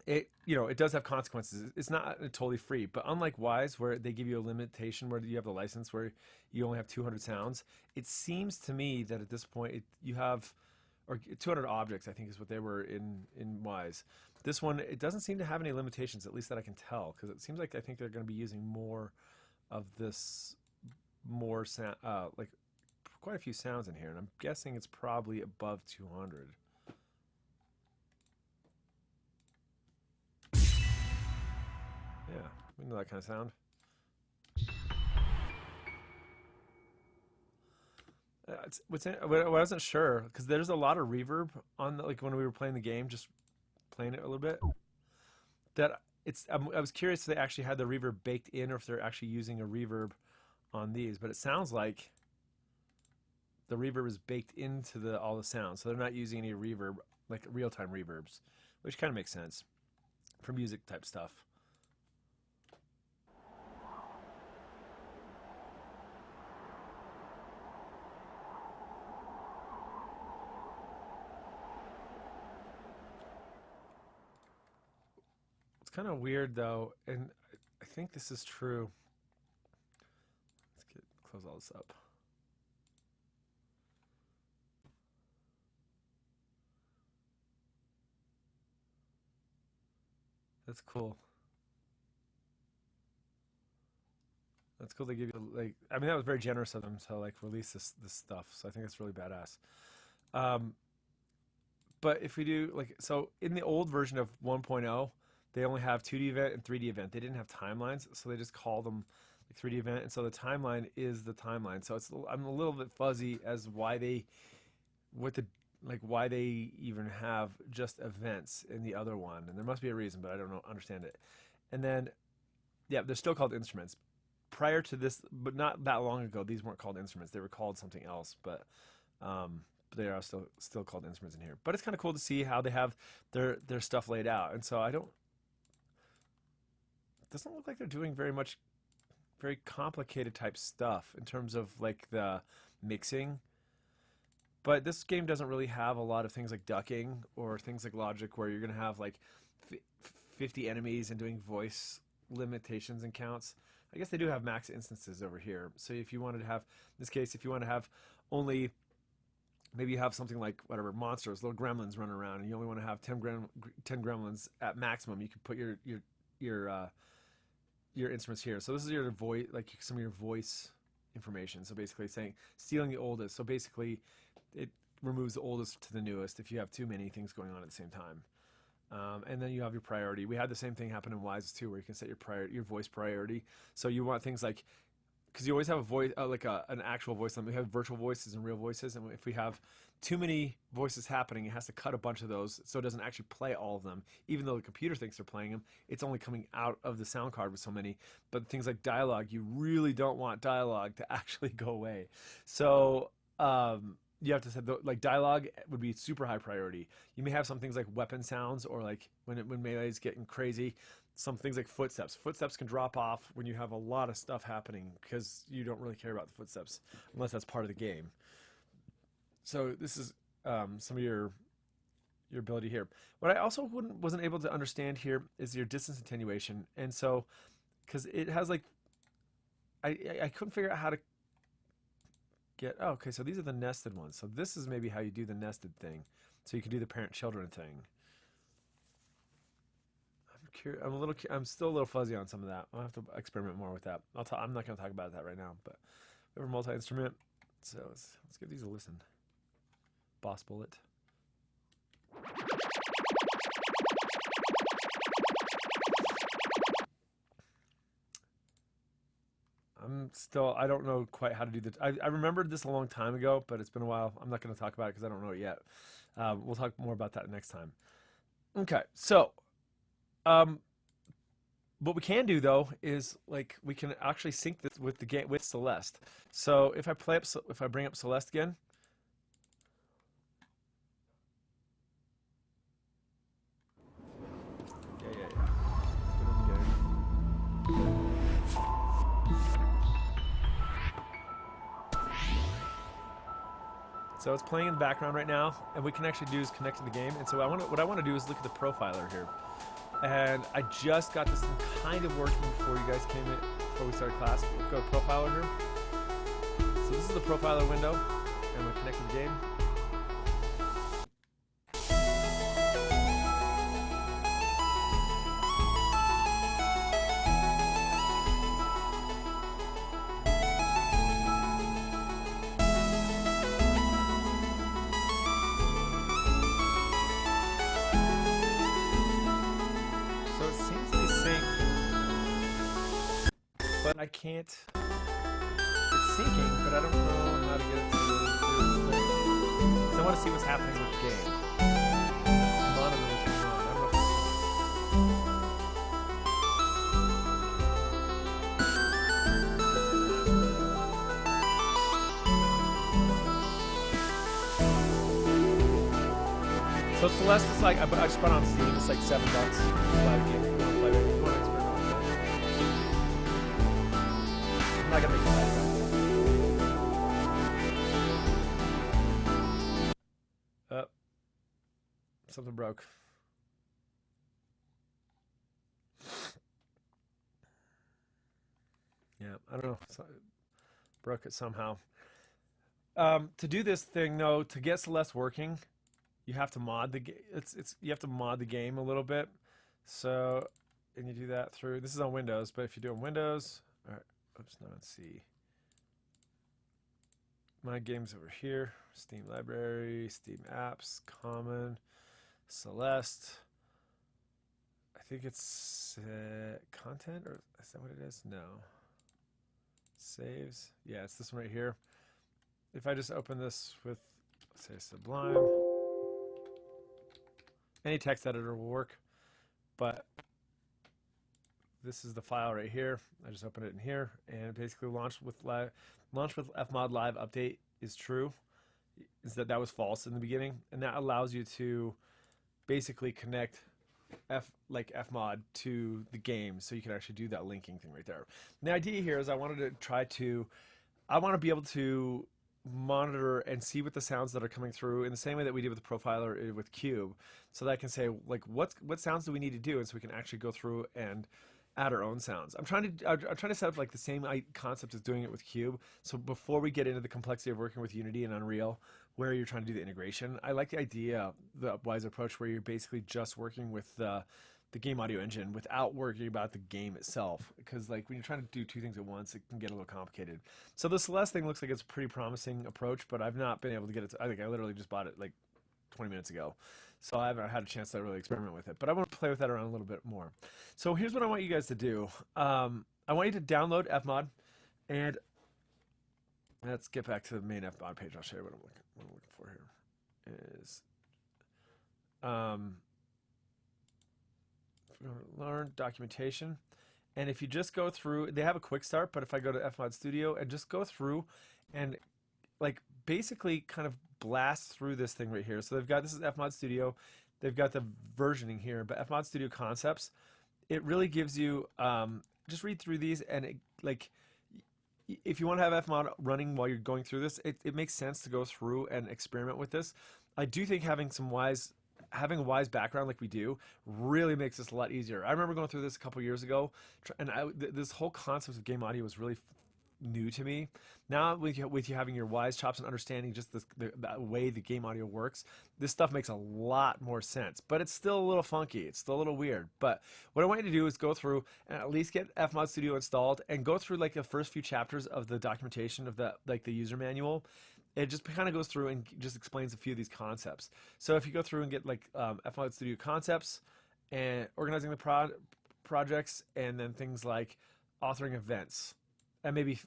it does have consequences. It's not totally free, but unlike Wise, where they give you a limitation where you have the license where you only have 200 sounds, it seems to me that at this point you have, or 200 objects, I think is what they were in Wise. This one, it doesn't seem to have any limitations, at least that I can tell, because it seems like I think they're going to be using more of this, more sound, like quite a few sounds in here, and I'm guessing it's probably above 200. Yeah, we know that kind of sound. What I wasn't sure, because there's a lot of reverb on like when we were playing the game, just playing it a little bit. I was curious if they actually had the reverb baked in, or if they're actually using a reverb on these. But it sounds like the reverb is baked into all the sounds, so they're not using any reverb, like real-time reverbs, which kind of makes sense for music type stuff. Kind of weird though, and I think this is true. Let's close all this up. That's cool. That's cool. They give you like, I mean, that was very generous of them to like release this stuff. So I think that's really badass. But if we do like, so in the old version of 1.0, they only have 2D event and 3D event. They didn't have timelines, so they just call them like 3D event, and so the timeline is the timeline. So I'm a little bit fuzzy as why they even have just events in the other one, and there must be a reason, but I don't understand it. And then, yeah, they're still called instruments. Prior to this, but not that long ago, these weren't called instruments. They were called something else, but they are still called instruments in here. But it's kind of cool to see how they have their stuff laid out, and so it doesn't look like they're doing very complicated type stuff in terms of like the mixing. But this game doesn't really have a lot of things like ducking or things like Logic where you're going to have like 50 enemies and doing voice limitations and counts. I guess they do have max instances over here. So if you wanted to have, in this case, if you want to have only, maybe you have something like whatever, monsters, little gremlins running around, and you only want to have 10 gremlins at maximum, you can put your instruments here. So this is your voice, like some of your voice information. So basically saying stealing the oldest. So basically it removes the oldest to the newest if you have too many things going on at the same time. And then you have your priority. We had the same thing happen in Wise too, where you can set your voice priority. So you want things like, because you always have a voice, an actual voice. We have virtual voices and real voices, and if we have too many voices happening, it has to cut a bunch of those, so it doesn't actually play all of them. Even though the computer thinks they're playing them, it's only coming out of the sound card with so many. But things like dialogue, you really don't want dialogue to actually go away. So you have to set like dialogue would be super high priority. You may have some things like weapon sounds, or like when melee is getting crazy. Some things like footsteps. Footsteps can drop off when you have a lot of stuff happening because you don't really care about the footsteps unless that's part of the game. So this is some of your ability here. What I also wasn't able to understand here is your distance attenuation, and so because it has like I couldn't figure out how to get. Oh, okay, so these are the nested ones. So this is maybe how you do the nested thing. So you can do the parent-children thing. I'm still a little fuzzy on some of that. I'll have to experiment more with that. I'm not going to talk about that right now, but we have a multi-instrument, so let's give these a listen. Boss bullet. I don't know quite how to do this. I remembered this a long time ago, but it's been a while. I'm not going to talk about it because I don't know it yet. We'll talk more about that next time. Okay, so what we can do though is like we can actually sync this with the game with Celeste. So if I bring up Celeste again, So it's playing in the background right now, and we can actually do is connect to the game. And so what I want to do is look at the profiler here. And I just got this thing kind of working before you guys came in, before we started class. We'll go to profiler here. So this is the profiler window, and we're connecting the game. So it seems to be synced, but I can't. It's syncing, but I don't know how to get it to do this thing. So I want to see what's happening with the game. Monitor what's going on. I don't know if so Celeste is like, I just bought it on Steam. It's like $7. Live game. If you want to play it, if you want to experiment with it. I'm not gonna make it bad. Something broke. Yeah, I don't know. So, broke it somehow. To do this thing, though, to get Celeste working, you have to mod the game. You have to mod the game a little bit. So, and you do that through. This is on Windows, but if you do it on Windows, all right. Oops, not on C. My game's over here. Steam Library, Steam Apps, Common, Celeste. I think it's content, or is that what it is? No. Saves. Yeah, it's this one right here. If I just open this with, let's say, Sublime, any text editor will work, but this is the file right here. I just open it in here, and basically launch with FMOD live update is true. Is that was false in the beginning, and that allows you to basically connect FMOD to the game, so you can actually do that linking thing right there. And the idea here is I want to be able to monitor and see what the sounds that are coming through in the same way that we did with the profiler with Cube, so that I can say like what sounds do we need to do, and so we can actually go through and add our own sounds. I'm trying to set up like the same concept as doing it with Cube. So before we get into the complexity of working with Unity and Unreal, where you're trying to do the integration, I like the idea, the Wise approach, where you're basically just working with the game audio engine without worrying about the game itself. Because like when you're trying to do two things at once, it can get a little complicated. So the Celeste thing looks like it's a pretty promising approach, but I've not been able to get it I think I literally just bought it like 20 minutes ago. So I haven't had a chance to really experiment with it, but I want to play with that around a little bit more. So here's what I want you guys to do. I want you to download FMOD, and let's get back to the main FMOD page. I'll show you what I'm looking for here. Is learn documentation, and if you just go through, they have a quick start, but if I go to FMOD Studio and just go through and like basically kind of blast through this thing right here. So they've got, this is FMOD Studio, they've got the versioning here, but FMOD Studio Concepts, it really gives you, just read through these, and it, like, if you want to have FMOD running while you're going through this, it makes sense to go through and experiment with this. I do think having a Wise background like we do really makes this a lot easier. I remember going through this a couple years ago, and this whole concept of game audio was really new to me. Now with you having your Wise chops and understanding just the way the game audio works, this stuff makes a lot more sense, but it's still a little funky. It's still a little weird. But what I want you to do is go through and at least get FMOD Studio installed and go through like the first few chapters of the documentation of the user manual. It just kind of goes through and just explains a few of these concepts. So if you go through and get like FMOD Studio Concepts and organizing the projects, and then things like authoring events, and maybe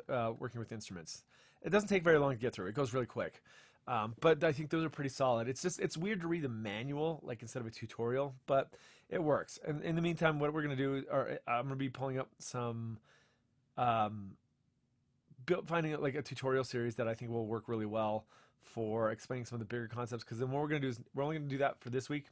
working with instruments. It doesn't take very long to get through. It goes really quick. But I think those are pretty solid. It's weird to read the manual like instead of a tutorial, but it works. And in the meantime, what we're going to do, I'm going to be pulling up some, finding like a tutorial series that I think will work really well for explaining some of the bigger concepts. Because then what we're going to do is we're only going to do that for this week.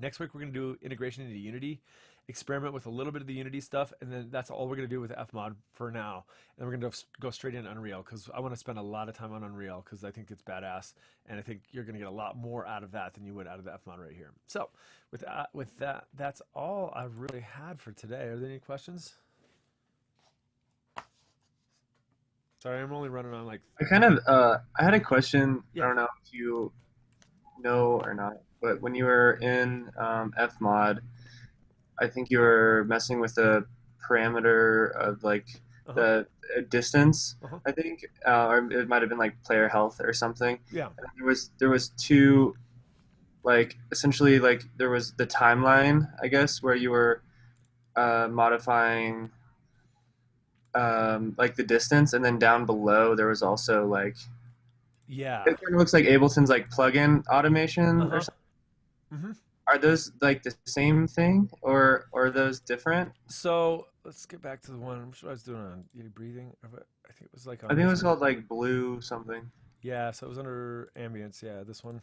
Next week, we're going to do integration into Unity, experiment with a little bit of the Unity stuff, and then that's all we're going to do with FMOD for now. And we're going to go straight into Unreal because I want to spend a lot of time on Unreal because I think it's badass, and I think you're going to get a lot more out of that than you would out of the FMOD right here. So with that, that's all I really had for today. Are there any questions? Sorry, I'm only running on like. I had a question. Yeah. I don't know if you know or not, but when you were in FMOD, I think you were messing with the parameter of like Uh-huh. the distance. Uh-huh. I think, or it might have been like player health or something. Yeah. And there was two, like essentially like there was the timeline, I guess, where you were modifying like the distance, and then down below there was also like Yeah. it kind of looks like Ableton's like plugin automation or Uh-huh. something. Mm-hmm. Are those like the same thing, or are those different? So let's get back to the one. I'm sure I was doing on breathing. I think it was like I on think it this was one. called like blue something. Yeah, so it was under ambience. Yeah, this one.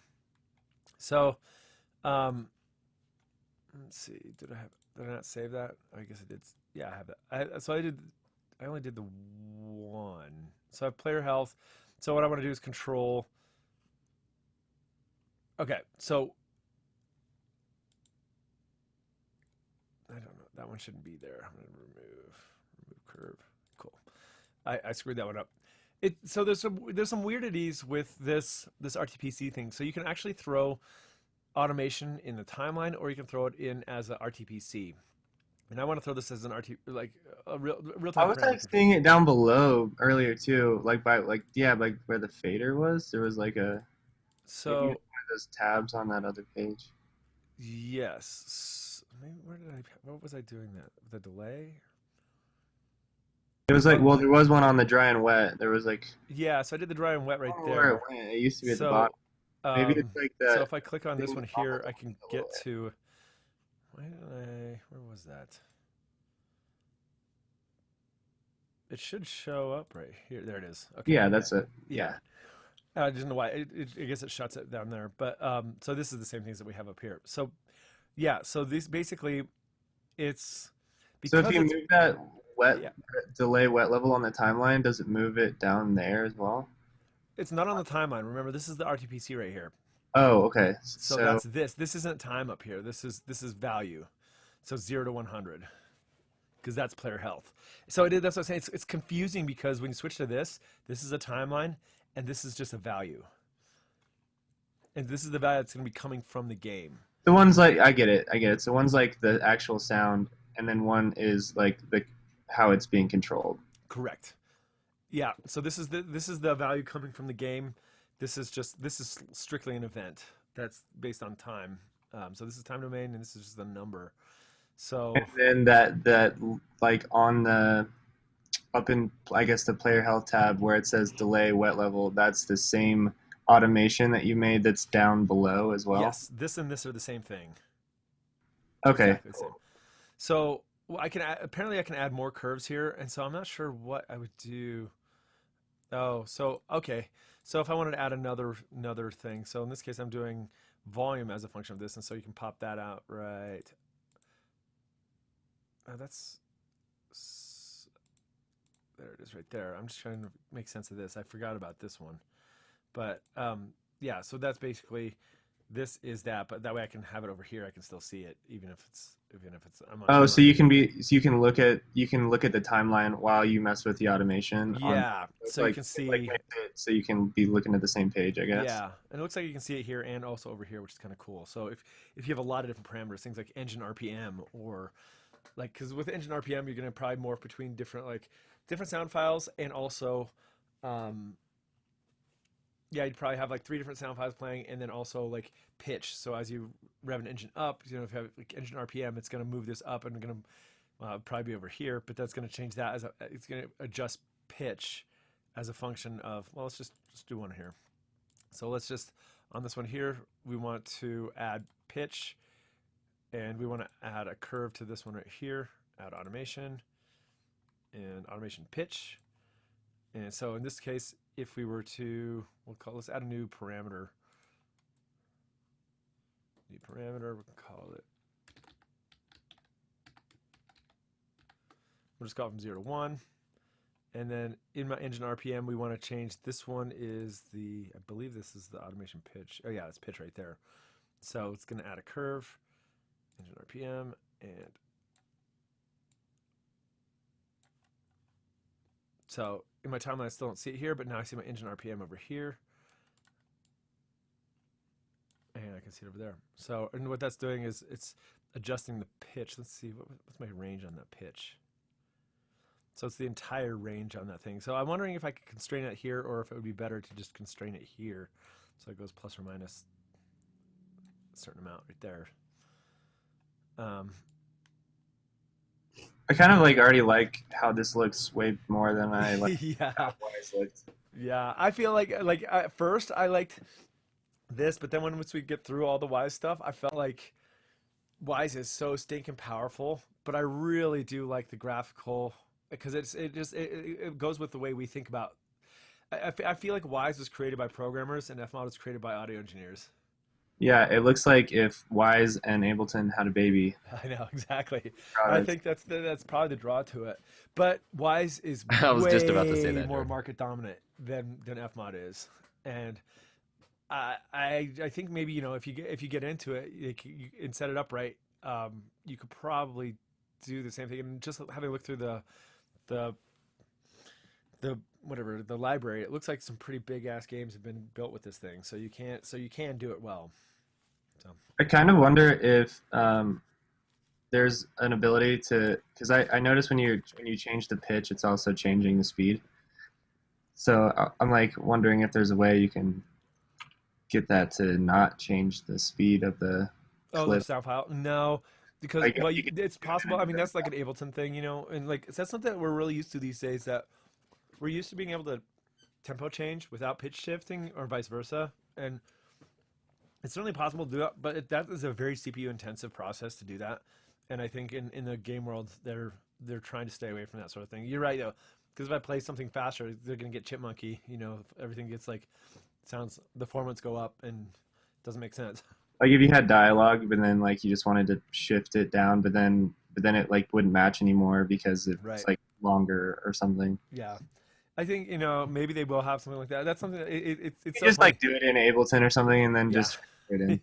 So, um, let's see. Did I not save that? I guess I did. Yeah, I have that. So I only did the one. So I have player health. So what I want to do is control. Okay, so I don't know. That one shouldn't be there. I'm gonna remove curve. Cool. I screwed that one up. So there's some weirdities with this RTPC thing. So you can actually throw automation in the timeline, or you can throw it in as a RTPC. And I want to throw this as an like a real I time was parameter like control. seeing it down below earlier too, like by like yeah, like where the fader was. There was like a maybe one So of those tabs on that other page. yes, maybe what was I doing that? The delay? It was like Oh, well, there was one on the dry and wet. There was like yeah. So I did the dry and wet I right don't know where it there. went. It used to be at the So bottom. Maybe it's like so the if I click on this thing one toppled here, I can a little get bit. to. Why did I? Where was that? It should show up right here. There it is. Okay. Yeah, that's it. Yeah. Yeah. I just don't know why. I guess it shuts it down there. But so this is the same things that we have up here. So yeah. So these basically, it's So if because you it's move that wet yeah. delay wet level on the timeline, does it move it down there as well? It's not on the timeline. Remember, this is the RTPC right here. Oh, okay. So So that's this. This isn't time up here. This is value. So 0 to 100 because that's player health. So that's what I'm saying. It's confusing because when you switch to this is a timeline, and this is just a value. And this is the value that's going to be coming from the game. the one's like I get it. I get it. So one's like the actual sound, and then one is like the how it's being controlled. Correct. Yeah. So this is the value coming from the game. This is strictly an event that's based on time. So this is time domain, and this is just a number. So And then that like on the up in I guess the player health tab where it says delay wet level, that's the same automation that you made that's down below as well. yes, this and this are the same thing. Okay. Exactly the same. So I can apparently I can add more curves here, and so I'm not sure what I would do. Oh, so okay. So if I wanted to add another thing, so in this case I'm doing volume as a function of this, and so you can pop that out right. That's there it is right there. I'm just trying to make sense of this. I forgot about this one, but yeah. So that's basically this is that, but that way I can have it over here. I can still see it, even if it's I'm on Oh, camera. so you can look at the timeline while you mess with the automation on Yeah, it's so you like can it like see. makes it so you can be looking at the same page, I guess. Yeah, and it looks like you can see it here and also over here, which is kind of cool. So if you have a lot of different parameters, things like engine RPM or like because with engine RPM you're gonna probably morph between different sound files and also yeah, you'd probably have like 3 different sound files playing and then also like pitch. So as you rev an engine up, if you have like engine RPM, it's gonna move this up and gonna probably be over here, but that's gonna change that it's gonna adjust pitch as a function of well, let's just do one here. So let's just on this one here, we want to add pitch and we want to add a curve to this one right here, add automation and automation pitch. And so in this case, if we were to, let's add a new parameter. New parameter, we can call it. We'll just go from 0 to 1. And then in my engine RPM, we want to change, this one is the, I believe this is the automation pitch. Oh yeah, it's pitch right there. So it's going to add a curve, engine RPM, and so in my timeline, I still don't see it here, but now I see my engine RPM over here. And I can see it over there. So, and what that's doing is it's adjusting the pitch. Let's see, what's my range on that pitch? So it's the entire range on that thing. So I'm wondering if I could constrain it here or if it would be better to just constrain it here. So it goes plus or minus a certain amount right there. I kind of already like how this looks way more than I like Yeah. how Wise looked. Yeah, I feel like at first I liked this, but then once we get through all the Wise stuff, I felt like Wise is so stinking powerful, but I really do like the graphical because it goes with the way we think about. I feel like Wise was created by programmers and FMOD was created by audio engineers. Yeah, it looks like if Wise and Ableton had a baby. I know exactly. I product. think that's probably the draw to it. But Wise is I was way just about to say that, more Jordan. market dominant than FMOD is, and I think maybe if you get into it and set it up right, you could probably do the same thing. And just having looked through the whatever the library, it looks like some pretty big ass games have been built with this thing. So you can do it well. So I kind of wonder if there's an ability to, because I noticed when you change the pitch, it's also changing the speed. So I'm wondering if there's a way you can get that to not change the speed of the the clip. sound file, no, because Like, well, you could it's do possible. that. I mean, that's like an Ableton thing, and that's something that we're really used to these days. That we're used to being able to tempo change without pitch shifting, or vice versa, and it's certainly possible to do that. But that is a very CPU intensive process to do that, and I think in the game world, they're trying to stay away from that sort of thing. You're right though, because if I play something faster, they're gonna get chipmunky. If everything gets the formats go up and it doesn't make sense. Like if you had dialogue, but then you just wanted to shift it down, but then it wouldn't match anymore because it's Right. longer or something. Yeah, I think maybe they will have something like that. That's something that it's You so just funny. do it in Ableton or something, and then Yeah. just fit in.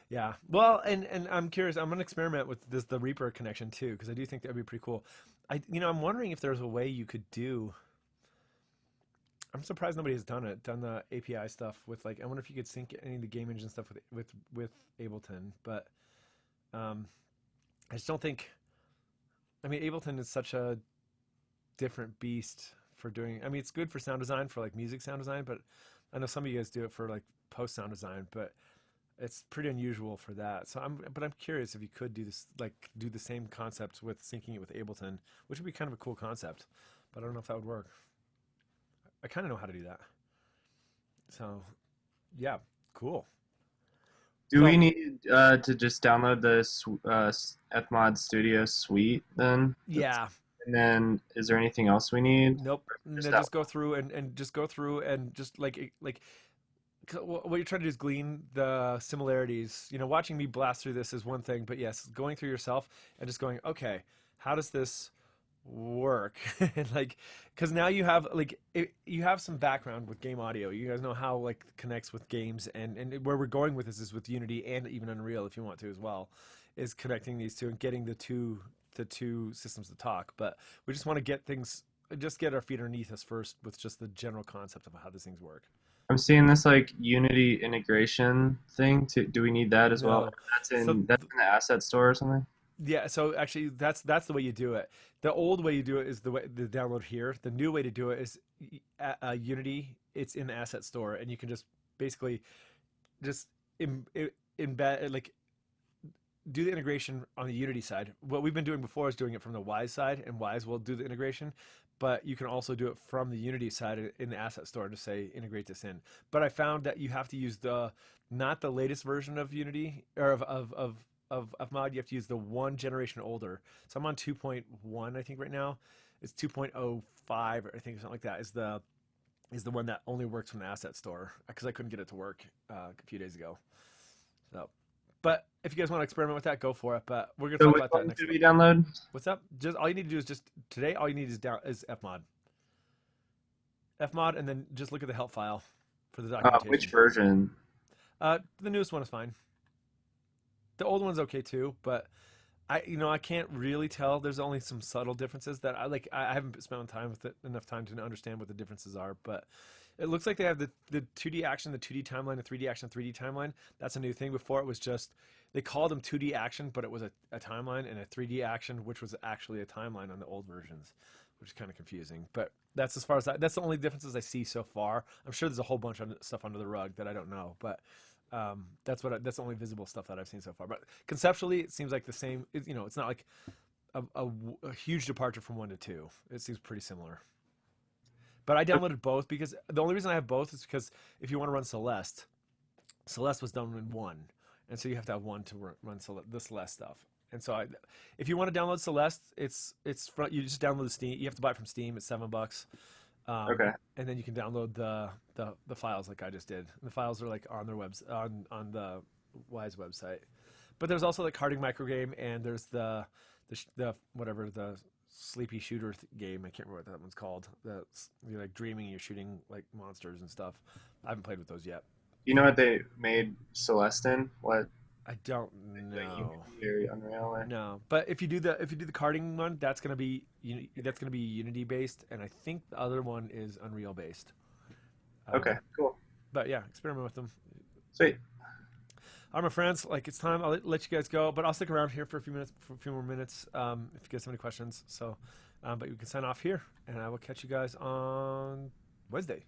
Yeah. Well, and I'm curious. I'm gonna experiment with the Reaper connection too, because I do think that'd be pretty cool. I'm wondering if there's a way you could do. I'm surprised nobody has done the API stuff with I wonder if you could sync any of the game engine stuff with Ableton, but I just don't think. I mean, Ableton is such a different beast for doing. I mean, it's good for sound design for music sound design, but I know some of you guys do it for post sound design, but it's pretty unusual for that. So I'm curious if you could do this, do the same concept with syncing it with Ableton, which would be kind of a cool concept, but I don't know if that would work. I kind of know how to do that. So, yeah, cool. Do So- we need to just download the FMOD Studio suite then? Yeah. And then is there anything else we need? Nope. No, Just just go through and just go through and just what you're trying to do is glean the similarities. Watching me blast through this is one thing, but yes, going through yourself and just going, okay, how does this work? And because now you have you have some background with game audio. You guys know how it connects with games, and where we're going with this is with Unity and even Unreal, if you want to as well, is connecting these two and getting the two systems to talk. But we just want to get our feet underneath us first with just the general concept of how these things work. I'm seeing this Unity integration thing. Do we need that as well? No. That's in So- the asset store or something. Yeah, so actually that's the way you do it. The old way you do it is the download here. The new way to do it is Unity. It's in the asset store, and you can just basically just embed do the integration on the Unity side. What we've been doing before is doing it from the Wise side, and Wise will do the integration. But you can also do it from the Unity side in the asset store to say integrate this in. But I found that you have to use not the latest version of Unity or of mod. You have to use the one generation older. So I'm on 2.1, I think right now. It's 2.05, I think, or something like that. Is the one that only works from the asset store because I couldn't get it to work a few days ago. So, But if you guys want to experiment with that, go for it. But we're gonna So talk which about that one next should week. we download? What's up? Just all you need to do is just today. All you need is FMOD, FMOD, and then just look at the help file for the documentation. Which version? The newest one is fine. The old one's okay too, but I can't really tell. There's only some subtle differences that I like. I haven't spent enough time to understand what the differences are, but it looks like they have the 2D action, the 2D timeline, the 3D action, 3D timeline. That's a new thing. Before it was just they called them 2D action, but it was a timeline, and a 3D action, which was actually a timeline on the old versions, which is kind of confusing. But that's as far as that's the only differences I see so far. I'm sure there's a whole bunch of stuff under the rug that I don't know, but that's the only visible stuff that I've seen so far. But conceptually, it seems like the same. It's not like a huge departure from 1 to 2. It seems pretty similar. But I downloaded both because the only reason I have both is because if you want to run Celeste was done in 1, and so you have to have 1 to run the Celeste stuff. And so if you want to download Celeste, you just download the Steam. You have to buy it from Steam. It's $7. Okay. And then you can download the files like I just did. The files are like on their on the Wise website. But there's also the carding microgame, and there's the whatever the sleepy shooter game. I can't remember what that one's called. You're like dreaming, you're shooting like monsters and stuff. I haven't played with those yet. You know what they made Celeste in? What? I don't Like know. Unity or Unreal? Or? No, but if you do the carding one, that's gonna be Unity based, and I think the other one is Unreal based. Okay, cool. But yeah, experiment with them. Sweet. All right, my friends, it's time. I'll let you guys go, but I'll stick around here for a few more minutes, if you guys have any questions. So, but you can sign off here, and I will catch you guys on Wednesday.